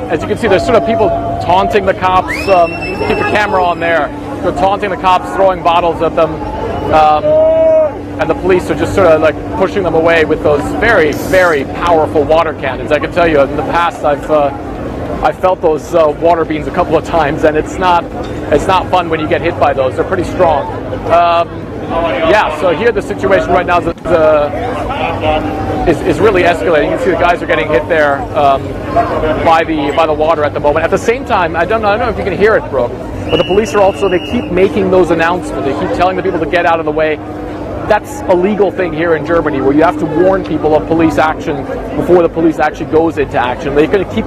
As you can see, there's sort of people taunting the cops. Keep the camera on there. They're taunting the cops, throwing bottles at them, and the police are just sort of like pushing them away with those very, very powerful water cannons. I can tell you, in the past, I've felt those water beams a couple of times, and it's not fun when you get hit by those. They're pretty strong. Yeah, so here the situation right now is really escalating. You can see the guys are getting hit there by the water at the moment. At the same time, I don't know if you can hear it, Brooke, but the police are also, they keep making those announcements. They keep telling the people to get out of the way. That's a legal thing here in Germany, where you have to warn people of police action before the police actually goes into action. They're going to keep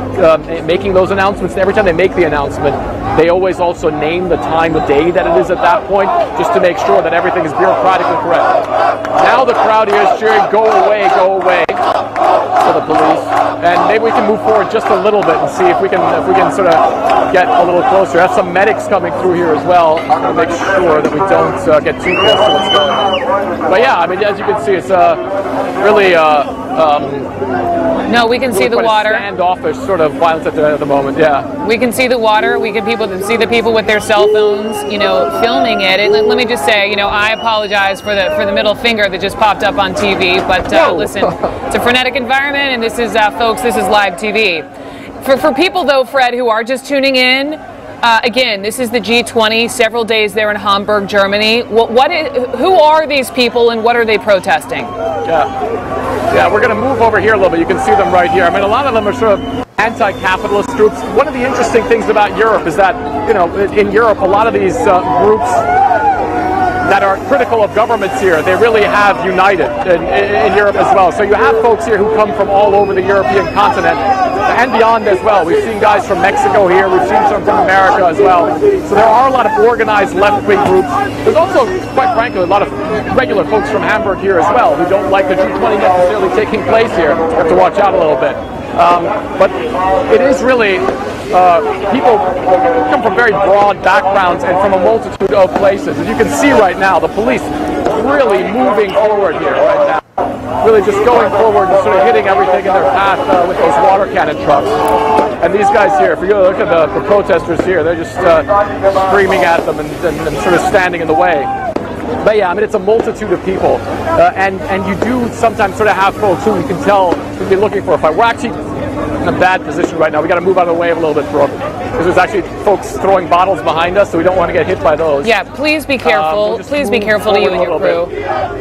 making those announcements, and every time they make the announcement, they always also name the time of day that it is at that point, just to make sure that everything is bureaucratically correct. Now the crowd here is cheering, "Go away, go away," for the police, and maybe we can move forward just a little bit and see if we can sort of get a little closer. I have some medics coming through here as well, to make sure that we don't get too close to what's going on. But yeah, I mean, as you can see, it's really no, we can see the water. Standoffish sort of violence at the moment. Yeah, we can see the water. We can see the people with their cell phones, you know, filming it. And let me just say, you know, I apologize for the middle finger that just popped up on TV. But listen, it's a frenetic environment, and this is, folks, this is live TV. For people though, Fred, who are just tuning in. Again, this is the G20, several days there in Hamburg, Germany. Who are these people and what are they protesting? Yeah, we're going to move over here a little bit. You can see them right here. I mean, a lot of them are sort of anti-capitalist groups. One of the interesting things about Europe is that, you know, in Europe, a lot of these groups that are critical of governments here, they really have united in Europe as well. So you have folks here who come from all over the European continent and beyond as well. We've seen guys from Mexico here, we've seen some from America as well. So there are a lot of organized left-wing groups. There's also, quite frankly, a lot of regular folks from Hamburg here as well who don't like the G20 necessarily taking place here. You have to watch out a little bit. But it is really, people come from very broad backgrounds and from a multitude of places. As you can see right now, the police really moving forward here right now. Really just going forward and sort of hitting everything in their path with those water cannon trucks. And these guys here, if you look at the protesters here, they're just screaming at them and sort of standing in the way. But yeah, I mean, it's a multitude of people, and you do sometimes sort of have folks who you can tell would be looking for a fight. We're actually in a bad position right now. We got to move out of the way a little bit, Brooke, because there's actually folks throwing bottles behind us, so we don't want to get hit by those. Yeah, please be careful. Please be careful to you and your crew.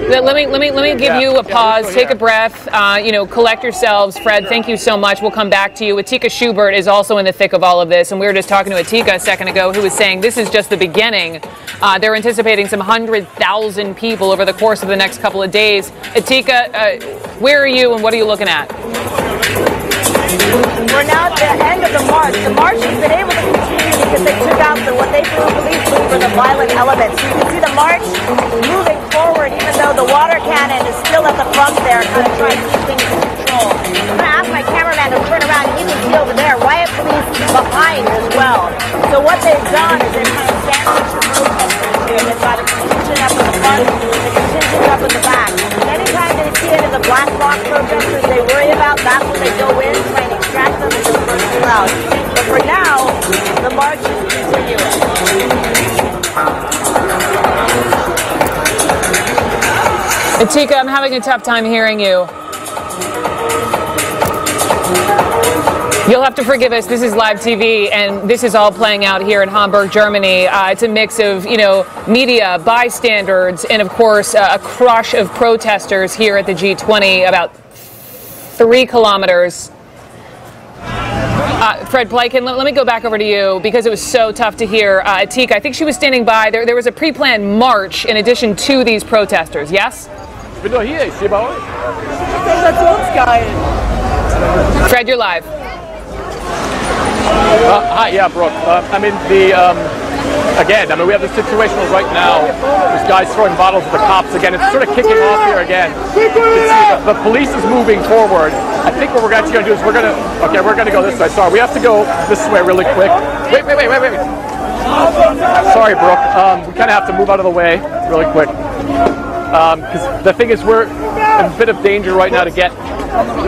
Let me give you a pause. Take a breath. You know, collect yourselves. Fred, thank you so much. We'll come back to you. Atika Schubert is also in the thick of all of this, and we were just talking to Atika a second ago, who was saying this is just the beginning. They're anticipating some 100,000 people over the course of the next couple of days. Atika, where are you and what are you looking at? We're now at the end of the march. The march has been able to continue because they took out what they believe were the violent elements. So you can see the march moving forward, even though the water cannon is still at the front there, kind of trying to keep things in control. I'm going to ask my cameraman to turn around, and you can see over there riot police behind as well. So what they've done is they've kind of sandwiched the protesters here. They've got a contingent up in the front, a contingent up in the back. And anytime they see any of the black bloc protesters they worry about, that's when they go in, try and extract them and disperse the crowd. But for now, the march is continuing. Atika, I'm having a tough time hearing you. You'll have to forgive us. This is live TV, and this is all playing out here in Hamburg, Germany. It's a mix of, you know, media, bystanders, and of course, a crush of protesters here at the G20, about 3 kilometers. Fred Pleiken, let me go back over to you because it was so tough to hear. Atika, I think she was standing by. There was a pre-planned march in addition to these protesters, yes? Fred, you're live. Hi, yeah, Brooke. I mean, again, we have the situation right now. There's guys throwing bottles at the cops again. It's sort of kicking off here again. You can see the police is moving forward. I think what we're actually going to do is we're going to go this way. Sorry, we have to go this way really quick. Wait. Sorry, Brooke. We kind of have to move out of the way really quick. Because the thing is, we're in a bit of danger right now to get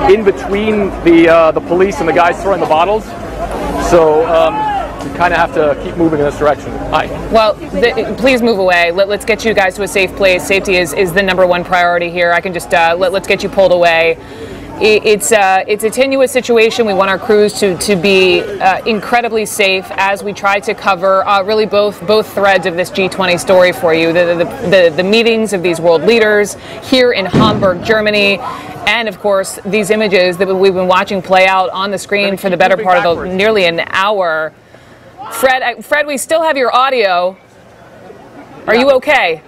in between the police and the guys throwing the bottles. So we kind of have to keep moving in this direction. Hi. Well, please move away. Let's get you guys to a safe place. Safety is the #1 priority here. I can just let's get you pulled away. It's a tenuous situation. We want our crews to be incredibly safe as we try to cover really both threads of this G20 story for you. The meetings of these world leaders here in Hamburg, Germany, and of course these images that we've been watching play out on the screen for the better part of nearly an hour. Fred, we still have your audio. Are you okay?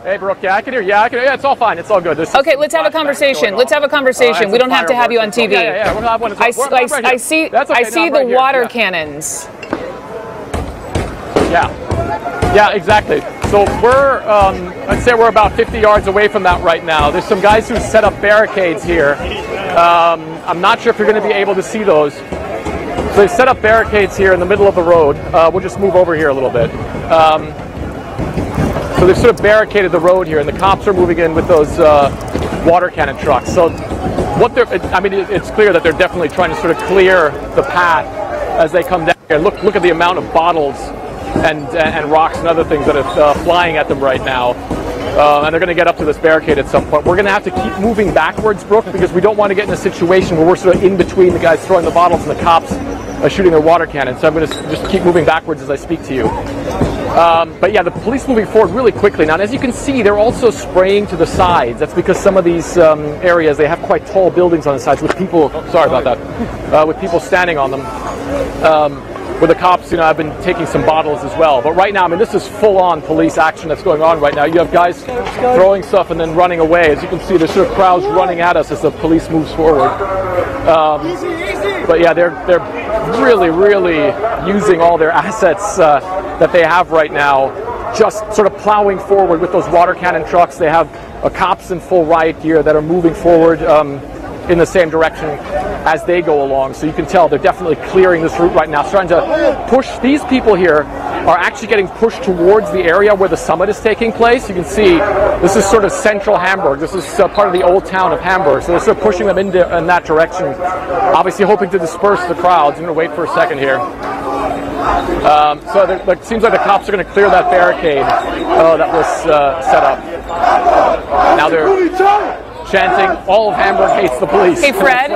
Hey, Brooke, yeah, I can hear you. Yeah, it's all fine. It's all good. Okay, let's have a conversation. Let's have a conversation. We don't have to have you on TV. Yeah, we'll have one as well. I see the water cannons. Yeah, exactly. So we're, I'd say we're about 50 yards away from that right now. There's some guys who set up barricades here. I'm not sure if you're going to be able to see those. So they've set up barricades here in the middle of the road. We'll just move over here a little bit. So they've sort of barricaded the road here, and the cops are moving in with those water cannon trucks. So it's clear that they're definitely trying to sort of clear the path as they come down here. Look at the amount of bottles and rocks and other things that are flying at them right now. And they're going to get up to this barricade at some point. We're going to have to keep moving backwards, Brooke, because we don't want to get in a situation where we're sort of in between the guys throwing the bottles and the cops shooting their water cannons. So I'm going to just keep moving backwards as I speak to you. But yeah, the police moving forward really quickly. Now, and as you can see, they're also spraying to the sides. That's because some of these areas, they have quite tall buildings on the sides with people, sorry about that, with people standing on them. Where the cops, have been taking some bottles as well. But right now, this is full-on police action that's going on right now. You have guys throwing stuff and then running away. As you can see, there's sort of crowds running at us as the police moves forward. But yeah, they're really, really using all their assets that they have right now, just sort of plowing forward with those water cannon trucks. They have cops in full riot gear that are moving forward in the same direction as they go along. So you can tell they're definitely clearing this route right now, trying to push. These people here are actually getting pushed towards the area where the summit is taking place. You can see this is sort of central Hamburg. This is part of the old town of Hamburg. So they're sort of pushing them in that direction, obviously hoping to disperse the crowds. I'm going to wait for a second here. So it seems like the cops are going to clear that barricade that was set up. Now they're chanting, "All of Hamburg hates the police." Hey, Fred.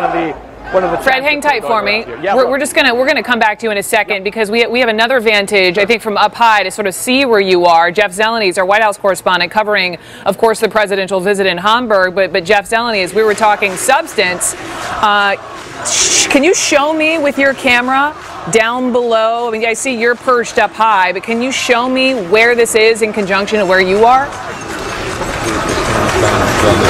One of the Fred, hang tight for me. Yeah, we're gonna come back to you in a second because we have another vantage, I think, from up high to sort of see where you are. Jeff Zeleny is our White House correspondent, covering, of course, the presidential visit in Hamburg. But Jeff Zeleny, as we were talking substance, can you show me with your camera down below? I see you're perched up high, but can you show me where this is in conjunction to where you are?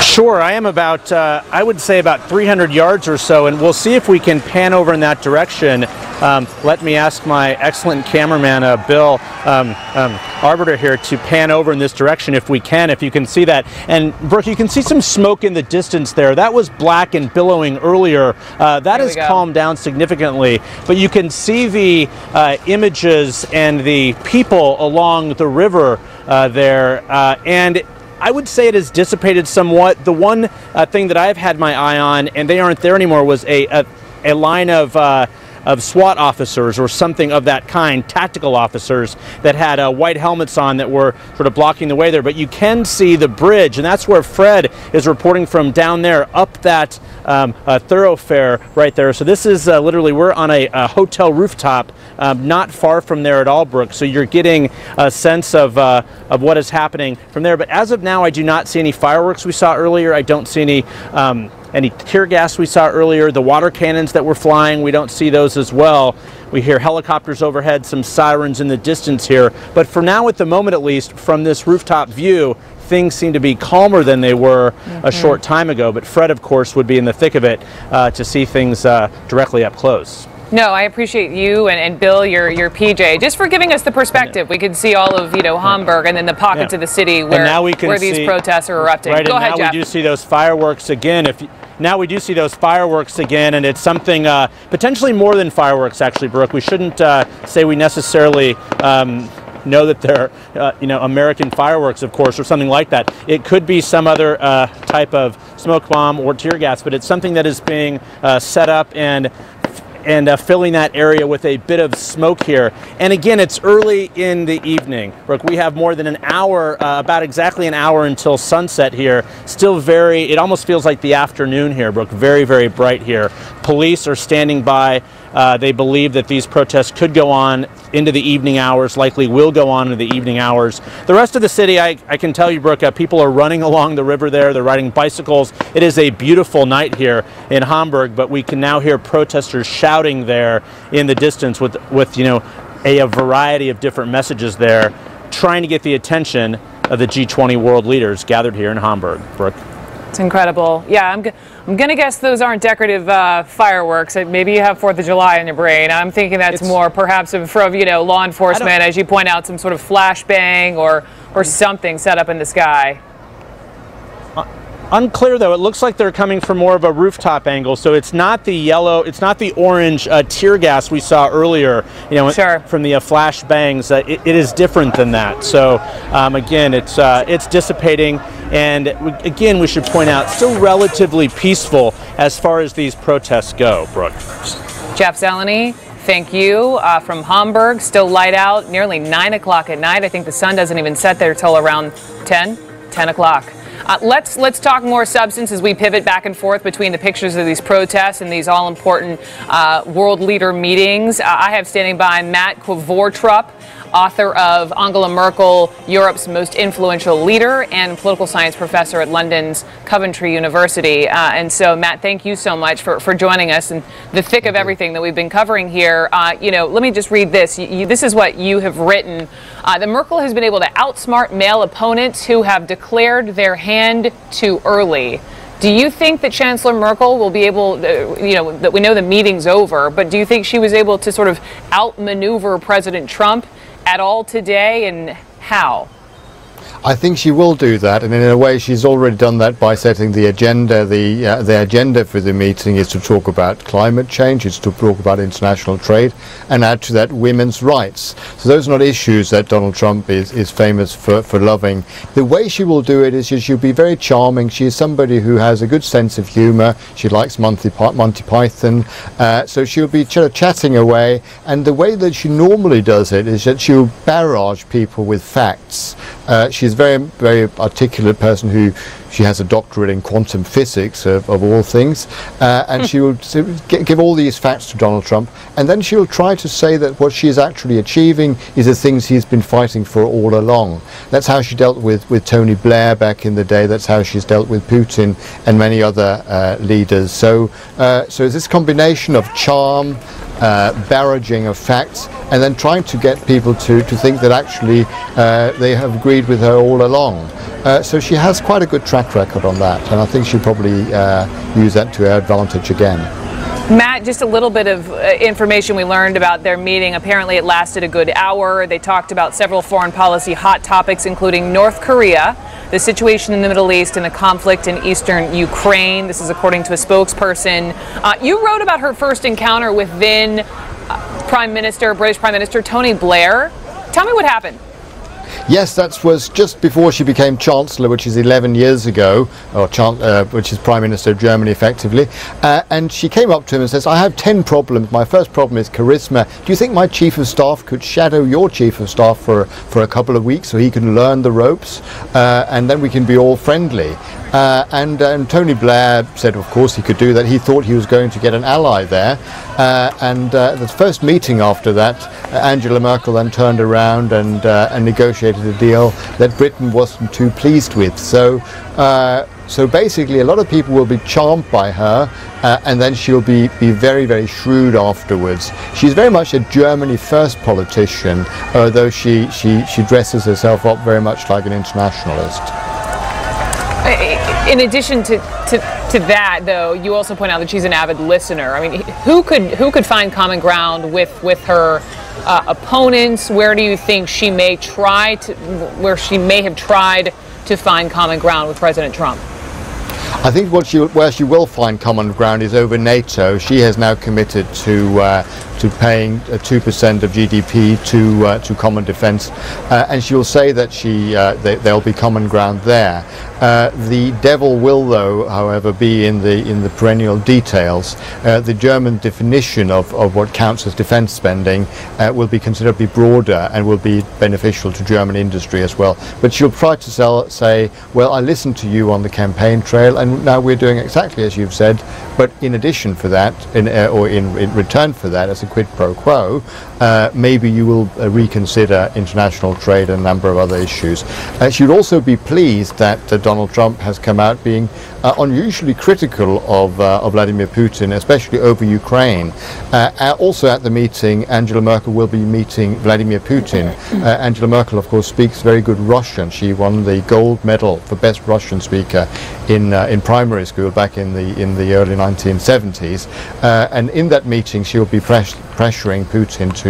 Sure, I am about, I would say about 300 yards or so, and we'll see if we can pan over in that direction. Let me ask my excellent cameraman, Bill Arbiter here, to pan over in this direction if we can, if you can see that. And Brooke, you can see some smoke in the distance there. That was black and billowing earlier. That has calmed down significantly, but you can see the images and the people along the river there, and I would say it has dissipated somewhat. The one thing that I've had my eye on, and they aren't there anymore, was a line of SWAT officers or something of that kind, tactical officers that had white helmets on that were sort of blocking the way there. But you can see the bridge, and that's where Fred is reporting from, down there, up that thoroughfare right there. So this is literally, we're on a hotel rooftop, not far from there at all, Brooke. So you're getting a sense of what is happening from there. But as of now, I do not see any fireworks we saw earlier. I don't see any tear gas we saw earlier. The water cannons that were flying, we don't see those as well. We hear helicopters overhead, some sirens in the distance here. But for now, at the moment at least, from this rooftop view, things seem to be calmer than they were a short time ago. But Fred, of course, would be in the thick of it to see things directly up close. No, I appreciate you and Bill, your PJ, just for giving us the perspective. We could see all of Hamburg and then the pockets of the city where these protests are erupting. Right, Go ahead, now Jeff. we do see those fireworks again. now we do see those fireworks again, and it's something potentially more than fireworks, actually, Brooke. We shouldn't say we necessarily know that they're, American fireworks, of course, or something like that. It could be some other type of smoke bomb or tear gas, but it's something that is being set up and filling that area with a bit of smoke here. And again, it's early in the evening. Brooke, we have more than an hour, about exactly an hour until sunset here. Still it almost feels like the afternoon here, Brooke. Very, very bright here. Police are standing by. They believe that these protests could go on into the evening hours, likely will go on into the evening hours. The rest of the city, I can tell you, Brooke, people are running along the river there. They're riding bicycles. It is a beautiful night here in Hamburg, but we can now hear protesters shouting there in the distance with a variety of different messages there, trying to get the attention of the G20 world leaders gathered here in Hamburg. Brooke. It's incredible. Yeah, I'm going to guess those aren't decorative fireworks. Maybe you have 4th of July in your brain. I'm thinking that's more perhaps from law enforcement, as you point out, some sort of flashbang or something set up in the sky. Unclear, though. It looks like they're coming from more of a rooftop angle, so it's not the yellow, it's not the orange tear gas we saw earlier, sure, from the flash bangs. It is different than that. So again, it's dissipating, and again, we should point out, still relatively peaceful as far as these protests go. Brooke. Jeff Zeleny, thank you from Hamburg. Still light out, nearly 9 o'clock at night. I think the sun doesn't even set there till around 10 o'clock. Let's talk more substance as we pivot back and forth between the pictures of these protests and these all-important world leader meetings. I have standing by Matt Kvortrup, author of Angela Merkel, Europe's Most Influential Leader, and political science professor at London's Coventry University. And so, Matt, thank you so much for joining us in the thick of everything that we've been covering here. Let me just read this. This is what you have written. That Merkel has been able to outsmart male opponents who have declared their hand too early. Do you think that Chancellor Merkel will be able, that we know the meeting's over, but do you think she was able to sort of outmaneuver President Trump at all today, and how? I think she will do that, and in a way she's already done that by setting the agenda. The agenda for the meeting is to talk about climate change, it's to talk about international trade, and add to that women's rights. So those are not issues that Donald Trump is famous for loving. The way she will do it is she'll be very charming. She is somebody who has a good sense of humor. She likes Monty Python, so she'll be chatting away, and the way that she normally does it is that she'll barrage people with facts. She's a very, very articulate person she has a doctorate in quantum physics of all things, and she will give all these facts to Donald Trump, and then she will try to say that what she is actually achieving is the things he's been fighting for all along. That's how she dealt with Tony Blair back in the day. That's how she's dealt with Putin and many other leaders. So it's this combination of charm, barraging of facts, and then trying to get people to think that actually they have agreed with her all along. So she has quite a good track record on that, and I think she'll probably use that to her advantage again. Matt, just a little bit of information we learned about their meeting. Apparently it lasted a good hour. They talked about several foreign policy hot topics, including North Korea, the situation in the Middle East, and the conflict in eastern Ukraine. This is according to a spokesperson. You wrote about her first encounter with then British Prime Minister Tony Blair. Tell me what happened. Yes, that was just before she became Chancellor, which is 11 years ago, or which is Prime Minister of Germany, effectively. And she came up to him and says, I have 10 problems. My first problem is charisma. Do you think my Chief of Staff could shadow your Chief of Staff for a couple of weeks so he can learn the ropes, and then we can be all friendly? And Tony Blair said, of course, he could do that. He thought he was going to get an ally there. And the first meeting after that, Angela Merkel then turned around and negotiated a deal that Britain wasn't too pleased with. So basically, a lot of people will be charmed by her, and then she'll be very, very shrewd afterwards. She's very much a Germany first politician, although she dresses herself up very much like an internationalist. In addition to that, though, you also point out that she's an avid listener. I mean, who could find common ground with her opponents? Where do you think she may have tried to find common ground with President Trump? I think where she will find common ground is over NATO. She has now committed to paying 2% of GDP to common defence, and she will say that there'll be common ground there. The devil will, though, however, be in the perennial details. The German definition of what counts as defence spending will be considerably broader and will be beneficial to German industry as well. But she'll try to say, well, I listened to you on the campaign trail, and now we're doing exactly as you've said. But in addition for that, or in return for that, as a quid pro quo, maybe you will reconsider international trade and a number of other issues. She'd also be pleased that Donald Trump has come out being unusually critical of Vladimir Putin, especially over Ukraine. Also at the meeting, Angela Merkel will be meeting Vladimir Putin. Angela Merkel, of course, speaks very good Russian. She won the gold medal for best Russian speaker in primary school back in the early 1970s. And in that meeting, she will be pressuring Putin to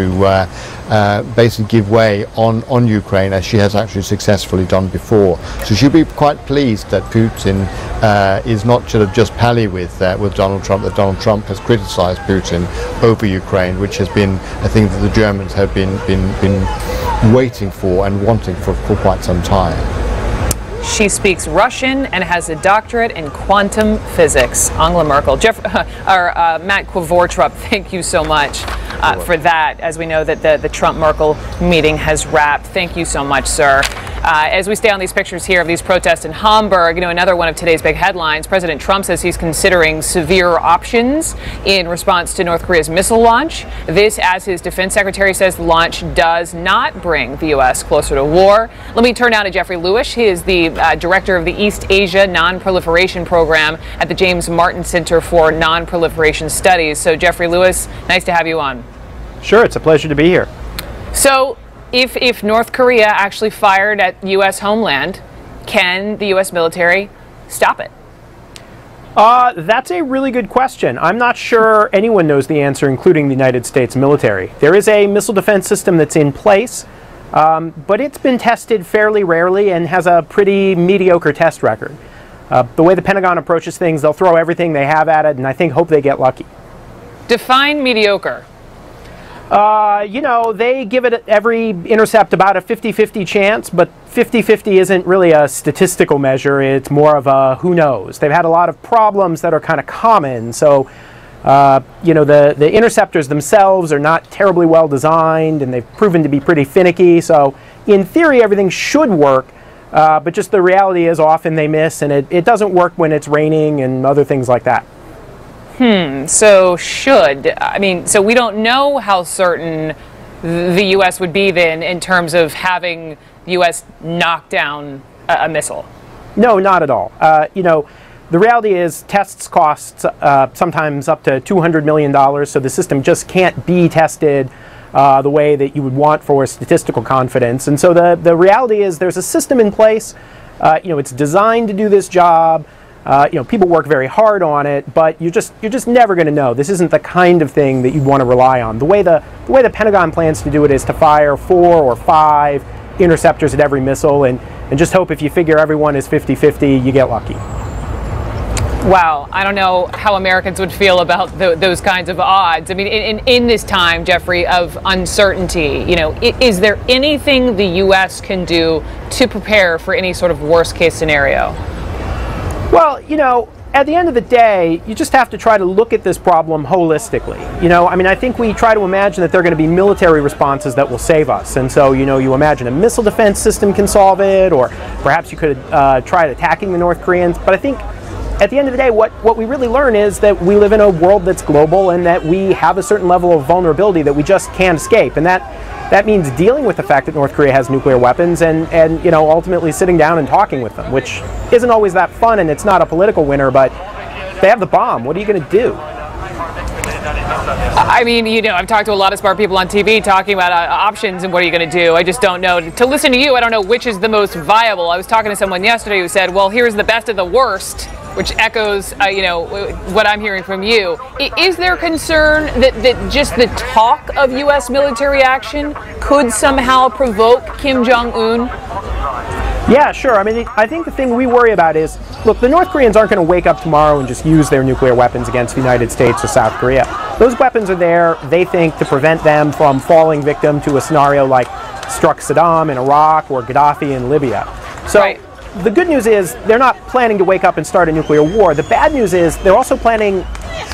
basically give way on Ukraine, as she has actually successfully done before. So she'll be quite pleased that Putin is not sort of just pally with Donald Trump, that Donald Trump has criticized Putin over Ukraine, which has been a thing that the Germans have been waiting for and wanting for quite some time. She speaks Russian and has a doctorate in quantum physics. Angela Merkel. Matt Kvortrup, thank you so much for that, as we know that the Trump-Merkel meeting has wrapped. Thank you so much, sir. As we stay on these pictures here of these protests in Hamburg, another one of today's big headlines, President Trump says he's considering severe options in response to North Korea's missile launch. This, as his defense secretary says, the launch does not bring the U.S. closer to war. Let me turn now to Jeffrey Lewis. He is the director of the East Asia Non-Proliferation Program at the James Martin Center for Non-Proliferation Studies. So, Jeffrey Lewis, nice to have you on. Sure, it's a pleasure to be here. So, if North Korea actually fired at U.S. homeland, can the U.S. military stop it? That's a really good question. I'm not sure anyone knows the answer, including the United States military. There is a missile defense system that's in place, but it's been tested fairly rarely and has a pretty mediocre test record. The way the Pentagon approaches things, they'll throw everything they have at it and I think hope they get lucky. Define mediocre. They give it every intercept about a 50-50 chance, but 50-50 isn't really a statistical measure. It's more of a who knows. They've had a lot of problems that are kind of common. So, the interceptors themselves are not terribly well designed, and they've proven to be pretty finicky. So, in theory, everything should work, but just the reality is often they miss, and it doesn't work when it's raining and other things like that. So so we don't know how certain the U.S. would be then in terms of having the U.S. knock down a missile? No, not at all. The reality is tests cost sometimes up to $200 million, so the system just can't be tested the way that you would want for statistical confidence. And so the reality is there's a system in place. It's designed to do this job. People work very hard on it, but you're just never going to know. This isn't the kind of thing that you'd want to rely on. The way the Pentagon plans to do it is to fire 4 or 5 interceptors at every missile, and just hope if you figure everyone is 50-50, you get lucky. Wow, I don't know how Americans would feel about those kinds of odds. I mean, in this time, Jeffrey, of uncertainty, is there anything the U.S. can do to prepare for any sort of worst-case scenario? Well, at the end of the day, you just have to try to look at this problem holistically. I think we try to imagine that there are going to be military responses that will save us. And so, you imagine a missile defense system can solve it, or perhaps you could try attacking the North Koreans. But I think at the end of the day, what we really learn is that we live in a world that's global and that we have a certain level of vulnerability that we just can't escape. And that means dealing with the fact that North Korea has nuclear weapons and ultimately sitting down and talking with them, which isn't always that fun, and it's not a political winner, but they have the bomb. What are you going to do? I've talked to a lot of smart people on TV talking about options and what are you going to do. I just don't know. To listen to you, I don't know which is the most viable. I was talking to someone yesterday who said, well, here's the best of the worst, which echoes, what I'm hearing from you. Is there concern that just the talk of U.S. military action could somehow provoke Kim Jong-un? Yeah, sure. I mean, I think the thing we worry about is, look, the North Koreans aren't going to wake up tomorrow and just use their nuclear weapons against the United States or South Korea. Those weapons are there, they think, to prevent them from falling victim to a scenario like struck Saddam in Iraq or Gaddafi in Libya. So Right. the good news is they're not planning to wake up and start a nuclear war. The bad news is they're also planning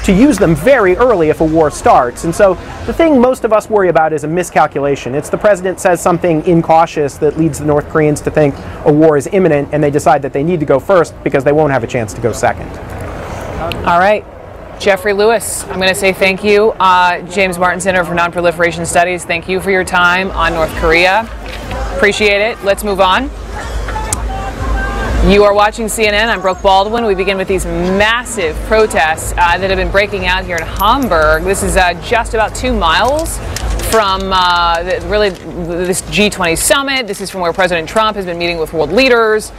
to use them very early if a war starts. And so the thing most of us worry about is a miscalculation. It's the president says something incautious that leads the North Koreans to think a war is imminent, and they decide that they need to go first because they won't have a chance to go second. All right. Jeffrey Lewis, I'm going to say thank you. James Martin Center for Nonproliferation Studies, thank you for your time on North Korea. Appreciate it. Let's move on. You are watching CNN. I'm Brooke Baldwin. We begin with these massive protests that have been breaking out here in Hamburg. This is just about 2 miles from really this G20 Summit. This is from where President Trump has been meeting with world leaders.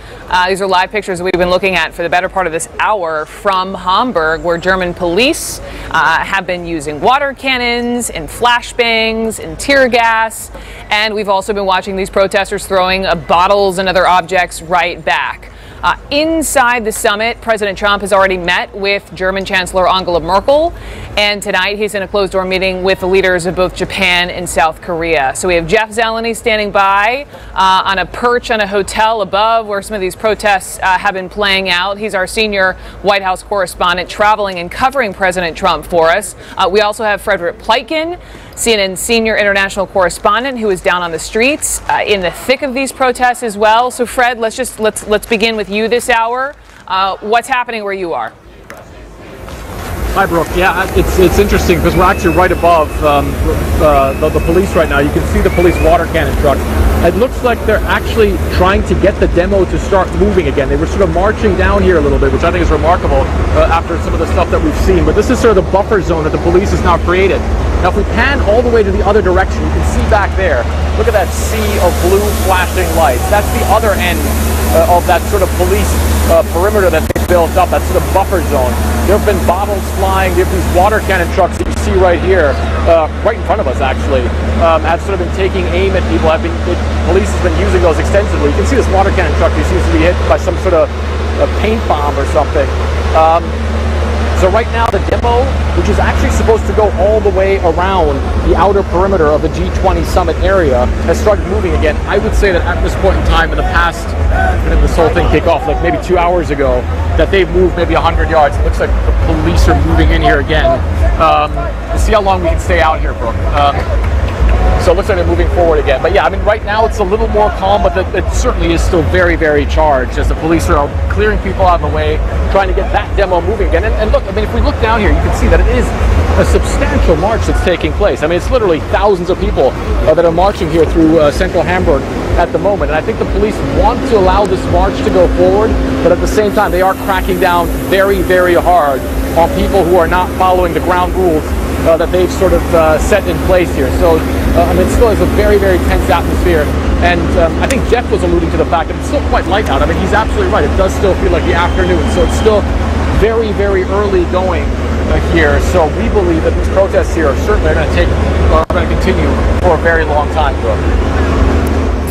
These are live pictures that we've been looking at for the better part of this hour from Hamburg, where German police have been using water cannons and flashbangs and tear gas. And we've also been watching these protesters throwing bottles and other objects right back. Inside the summit, President Trump has already met with German Chancellor Angela Merkel, and tonight he's in a closed-door meeting with the leaders of both Japan and South Korea. So we have Jeff Zeleny standing by on a perch on a hotel above where some of these protests have been playing out. He's our senior White House correspondent traveling and covering President Trump for us. We also have Frederick Pleitgen, CNN senior international correspondent, who is down on the streets in the thick of these protests as well. So Fred, let's begin with you this hour. What's happening where you are? Hi, Brooke. Yeah, it's interesting because we're actually right above the police right now. You can see the police water cannon trucks. It looks like they're actually trying to get the demo to start moving again. They were sort of marching down here a little bit, which I think is remarkable after some of the stuff that we've seen. But this is sort of the buffer zone that the police has now created. Now, if we pan all the way to the other direction, you can see back there, look at that sea of blue flashing lights. That's the other end of that sort of police perimeter that they built up, that sort of buffer zone. There have been bottles flying. There have these water cannon trucks that you see right here, right in front of us actually, have sort of been taking aim at people. Police has been using those extensively. You can see this water cannon truck. He seems to be hit by some sort of a paint bomb or something. So right now the demo, which is actually supposed to go all the way around the outer perimeter of the G20 Summit area, has started moving again. I would say that at this point in time in the past, when this whole thing kicked off, like maybe 2 hours ago, that they've moved maybe 100 yards. It looks like the police are moving in here again. We'll see how long we can stay out here, Brooke. So it looks like they're moving forward again. But yeah, I mean, right now it's a little more calm, but it certainly is still very, very charged as the police are clearing people out of the way, trying to get that demo moving again. And look, I mean, if we look down here, you can see that it is a substantial march that's taking place. I mean, it's literally thousands of people that are marching here through central Hamburg at the moment. And I think the police want to allow this march to go forward, but at the same time, they are cracking down very, very hard on people who are not following the ground rules that they've sort of set in place here. So, I mean, it still is a very, very tense atmosphere. And I think Jeff was alluding to the fact that it's still quite light out. I mean, he's absolutely right. It does still feel like the afternoon. So it's still very, very early going here. So we believe that these protests here are certainly going to continue for a very long time, Brooke.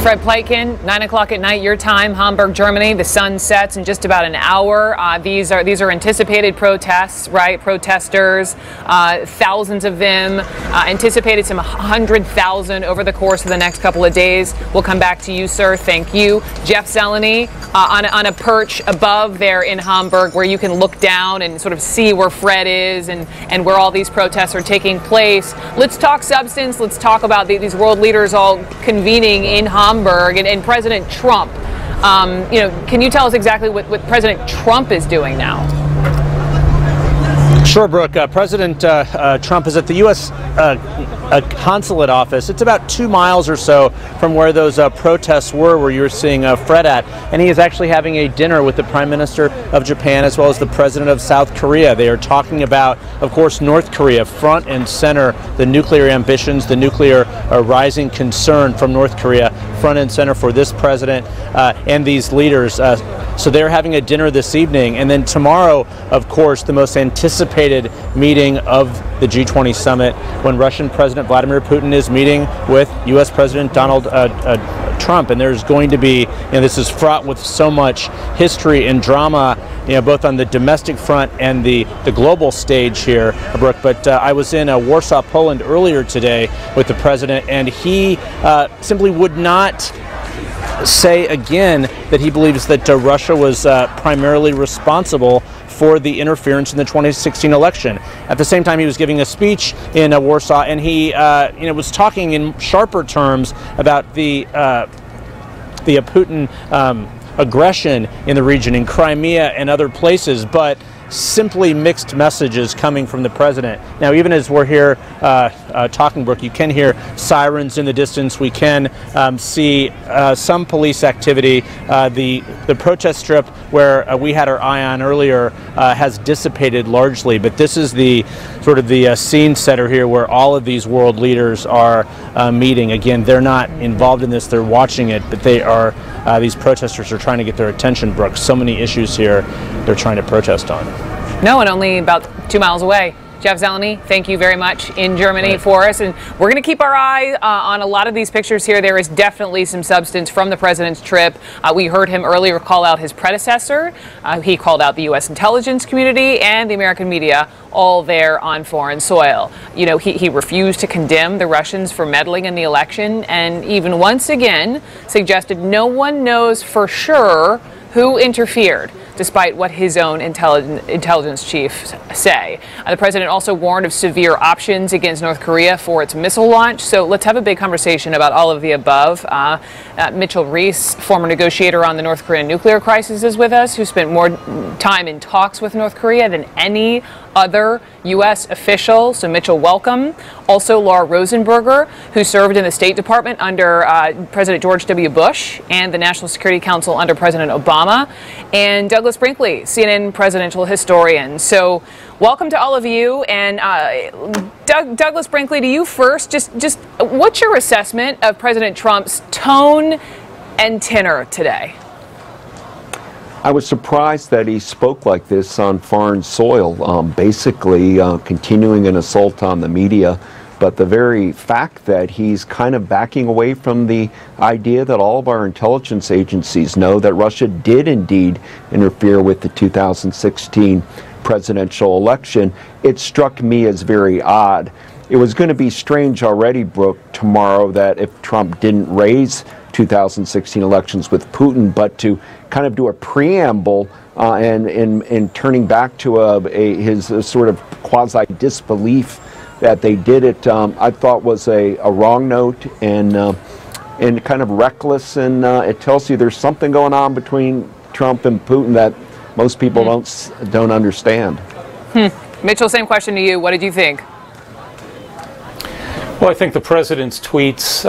Fred Pleitgen, 9 o'clock at night, your time, Hamburg, Germany. The sun sets in just about an hour. These are anticipated protests, right? Protesters, thousands of them, anticipated some 100,000 over the course of the next couple of days. We'll come back to you, sir. Thank you. Jeff Zeleny on a perch above there in Hamburg where you can look down and sort of see where Fred is and where all these protests are taking place. Let's talk substance. Let's talk about these world leaders all convening in Hamburg. And President Trump, can you tell us exactly what President Trump is doing now? Sure, Brooke. President Trump is at the U.S. consulate office. It's about 2 miles or so from where those protests were, where you were seeing Fred at. And he is actually having a dinner with the Prime Minister of Japan as well as the President of South Korea. They are talking about, of course, North Korea, front and center, the nuclear ambitions, the nuclear rising concern from North Korea, front and center for this president and these leaders. So they're having a dinner this evening. And then tomorrow, of course, the most anticipated meeting of the G20 Summit, when Russian President Vladimir Putin is meeting with U.S. President Trump, and there's going to be, this is fraught with so much history and drama, both on the domestic front and the global stage here, Brooke. But I was in Warsaw, Poland earlier today with the president, and he simply would not say again that he believes that Russia was primarily responsible for the interference in the 2016 election. At the same time, he was giving a speech in Warsaw, and he was talking in sharper terms about the Putin aggression in the region, in Crimea and other places, but simply mixed messages coming from the president. Now, even as we're here talking, Brooke, you can hear sirens in the distance. We can see some police activity. The protest strip where we had our eye on earlier has dissipated largely, but this is the sort of the scene setter here where all of these world leaders are meeting. Again, they're not involved in this, they're watching it, but they are, these protesters are trying to get their attention, Brooke. So many issues here they're trying to protest on. No, and only about 2 miles away. Jeff Zeleny, thank you very much in Germany for us. And we're going to keep our eye on a lot of these pictures here. There is definitely some substance from the president's trip. We heard him earlier call out his predecessor. He called out the U.S. intelligence community and the American media, all there on foreign soil. He refused to condemn the Russians for meddling in the election, and even once again suggested no one knows for sure who interfered, despite what his own intelligence chiefs say. The president also warned of severe options against North Korea for its missile launch. So let's have a big conversation about all of the above. Mitchell Reese, former negotiator on the North Korean nuclear crisis, is with us, who spent more time in talks with North Korea than any other U.S. official. So Mitchell, welcome. Also Laura Rosenberger, who served in the State Department under President George W. Bush and the National Security Council under President Obama, and Douglas Brinkley, CNN presidential historian. So welcome to all of you. And Douglas Brinkley, to you first, just what's your assessment of President Trump's tone and tenor today? I was surprised that he spoke like this on foreign soil, basically continuing an assault on the media. But the very fact that he's kind of backing away from the idea that all of our intelligence agencies know that Russia did indeed interfere with the 2016 presidential election, it struck me as very odd. It was going to be strange already, Brooke, tomorrow that if Trump didn't raise 2016 elections with Putin, but to kind of do a preamble and turning back to his sort of quasi-disbelief that they did it, I thought was a wrong note and kind of reckless, and it tells you there's something going on between Trump and Putin that most people don't understand. Mitchell, same question to you. What did you think? Well, I think the president's tweets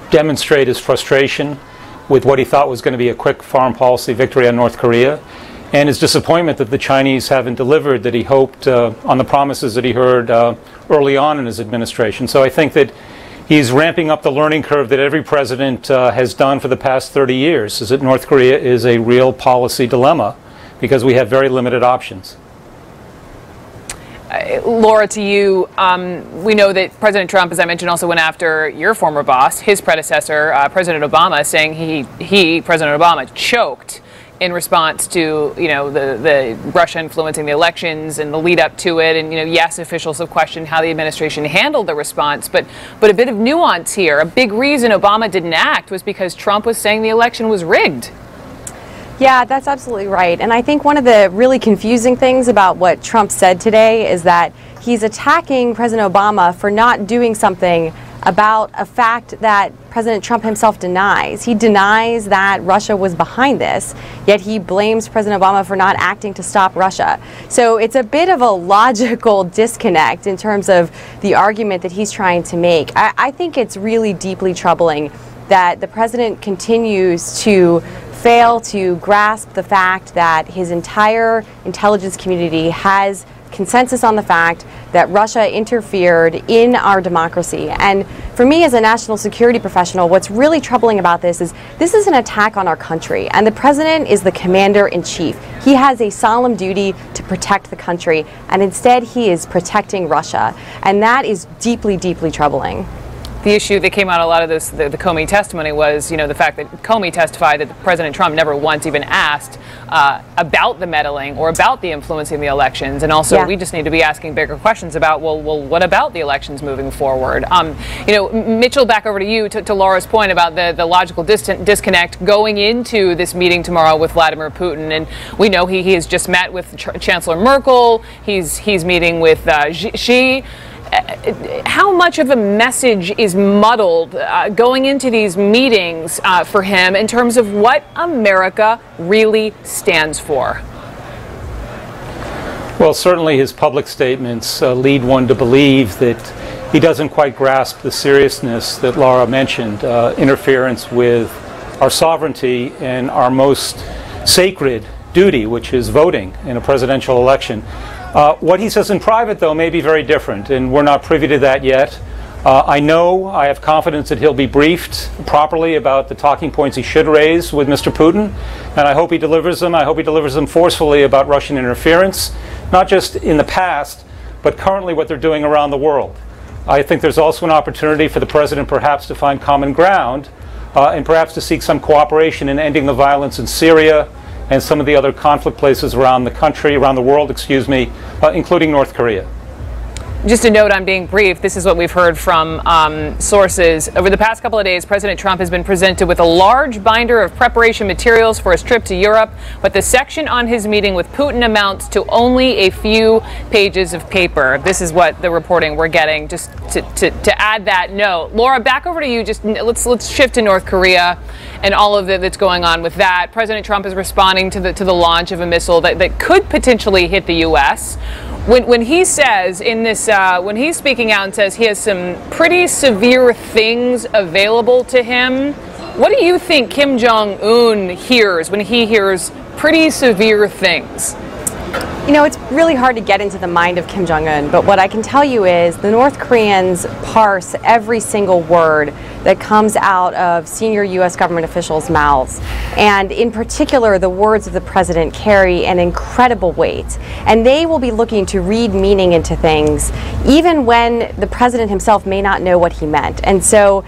demonstrate his frustration with what he thought was going to be a quick foreign policy victory on North Korea, and his disappointment that the Chinese haven't delivered that he hoped on the promises that he heard early on in his administration. So I think that he's ramping up the learning curve that every president has done for the past 30 years, is that North Korea is a real policy dilemma because we have very limited options. Laura, to you, we know that President Trump, as I mentioned, also went after your former boss, his predecessor, President Obama, saying President Obama, choked in response to, the Russia influencing the elections and the lead up to it. And, yes, officials have questioned how the administration handled the response, but a bit of nuance here. A big reason Obama didn't act was because Trump was saying the election was rigged. Yeah, that's absolutely right. And I think one of the really confusing things about what Trump said today is that he's attacking President Obama for not doing something about a fact that President Trump himself denies. He denies that Russia was behind this, yet he blames President Obama for not acting to stop Russia. So it's a bit of a logical disconnect in terms of the argument that he's trying to make. I think it's really deeply troubling that the president continues to fail to grasp the fact that his entire intelligence community has consensus on the fact that Russia interfered in our democracy. And for me as a national security professional, what's really troubling about this is an attack on our country, and the president is the commander-in-chief. He has a solemn duty to protect the country, and instead he is protecting Russia, and that is deeply, deeply troubling. The issue that came out of a lot of this, the Comey testimony was, the fact that Comey testified that President Trump never once even asked about the meddling or about the influencing the elections. And also, we just need to be asking bigger questions about, well, what about the elections moving forward? Mitchell, back over to you, to Laura's point about the logical disconnect going into this meeting tomorrow with Vladimir Putin. And we know he has just met with Chancellor Merkel. He's meeting with Xi. How much of a message is muddled going into these meetings for him in terms of what America really stands for? Well, certainly his public statements lead one to believe that he doesn't quite grasp the seriousness that Laura mentioned, interference with our sovereignty and our most sacred duty, which is voting in a presidential election. What he says in private, though, may be very different, and we're not privy to that yet. I have confidence that he'll be briefed properly about the talking points he should raise with Mr. Putin, and I hope he delivers them. I hope he delivers them forcefully about Russian interference, not just in the past, but currently what they're doing around the world. I think there's also an opportunity for the president perhaps to find common ground and perhaps to seek some cooperation in ending the violence in Syria and some of the other conflict places around the country, around the world, including North Korea. Just a note on being brief, this is what we've heard from sources. Over the past couple of days, President Trump has been presented with a large binder of preparation materials for his trip to Europe, but the section on his meeting with Putin amounts to only a few pages of paper. This is what the reporting we're getting, just to add that note. Laura, back over to you. Just let's shift to North Korea and all of that's going on with that. President Trump is responding to the launch of a missile that could potentially hit the U.S. When he says in this, when he's speaking out and says he has some pretty severe things available to him, what do you think Kim Jong-un hears when he hears pretty severe things? It's really hard to get into the mind of Kim Jong-un, but what I can tell you is the North Koreans parse every single word that comes out of senior U.S. government officials' mouths. And in particular, the words of the president carry an incredible weight. And they will be looking to read meaning into things, even when the president himself may not know what he meant. And so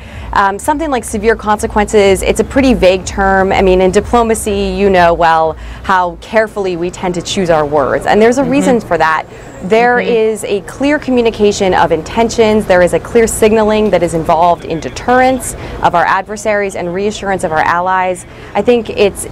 something like severe consequences, it's a pretty vague term. I mean, in diplomacy, you know well how carefully we tend to choose our words. And there's a reason for that. There is a clear communication of intentions. There is a clear signaling that is involved in deterrence of our adversaries and reassurance of our allies. I think it's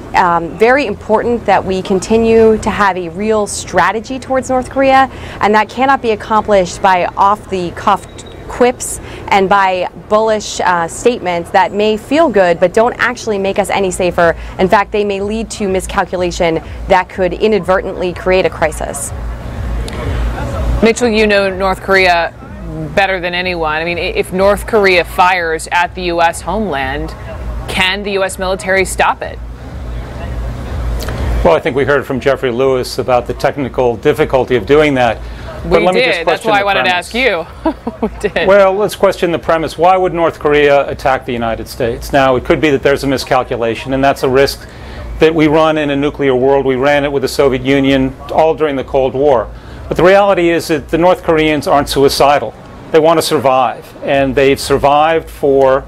very important that we continue to have a real strategy towards North Korea, and that cannot be accomplished by off-the-cuff quips and by bullish statements that may feel good but don't actually make us any safer. In fact, they may lead to miscalculation that could inadvertently create a crisis. Mitchell, you know North Korea better than anyone. I mean, if North Korea fires at the U.S. homeland, can the U.S. military stop it? Well, I think we heard from Jeffrey Lewis about the technical difficulty of doing that. But we did. That's why I wanted to ask you. We did. Well, let's question the premise. Why would North Korea attack the United States? Now, it could be that there's a miscalculation, and that's a risk that we run in a nuclear world. We ran it with the Soviet Union all during the Cold War. But the reality is that the North Koreans aren't suicidal. They want to survive, and they've survived for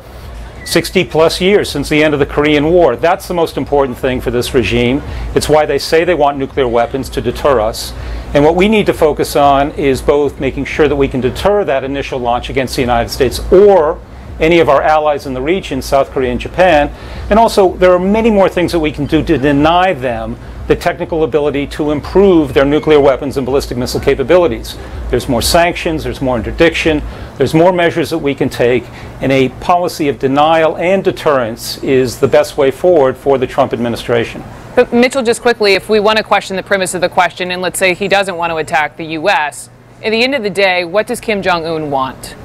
60 plus years since the end of the Korean War. That's the most important thing for this regime. It's why they say they want nuclear weapons to deter us. And what we need to focus on is both making sure that we can deter that initial launch against the United States or any of our allies in the region, South Korea and Japan. And also, there are many more things that we can do to deny them the technical ability to improve their nuclear weapons and ballistic missile capabilities. There's more sanctions, there's more interdiction, there's more measures that we can take, and a policy of denial and deterrence is the best way forward for the Trump administration. But Mitchell, just quickly, if we want to question the premise of the question, and let's say he doesn't want to attack the U.S., at the end of the day, what does Kim Jong-un want?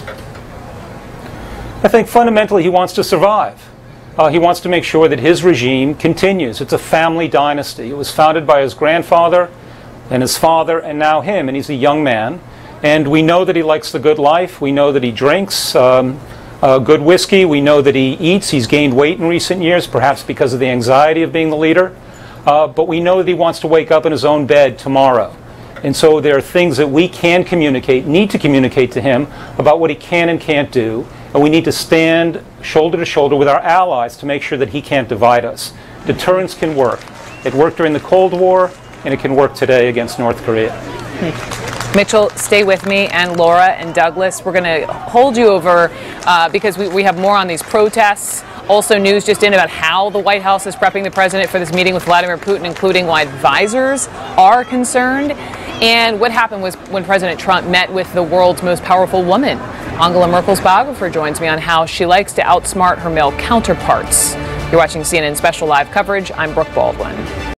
I think fundamentally he wants to survive. He wants to make sure that his regime continues. It's a family dynasty. It was founded by his grandfather and his father and now him, and he's a young man. And we know that he likes the good life. We know that he drinks good whiskey. We know that he eats. He's gained weight in recent years, perhaps because of the anxiety of being the leader. But we know that he wants to wake up in his own bed tomorrow. And so there are things that we can communicate, need to communicate to him about what he can and can't do. And we need to stand shoulder to shoulder with our allies to make sure that he can't divide us. Deterrence can work. It worked during the Cold War, and it can work today against North Korea. Mitchell, stay with me, and Laura and Douglas. We're going to hold you over because we have more on these protests. Also, news just in about how the White House is prepping the president for this meeting with Vladimir Putin, including why advisors are concerned, and what happened was when President Trump met with the world's most powerful woman. Angela Merkel's biographer joins me on how she likes to outsmart her male counterparts. You're watching CNN Special Live coverage. I'm Brooke Baldwin.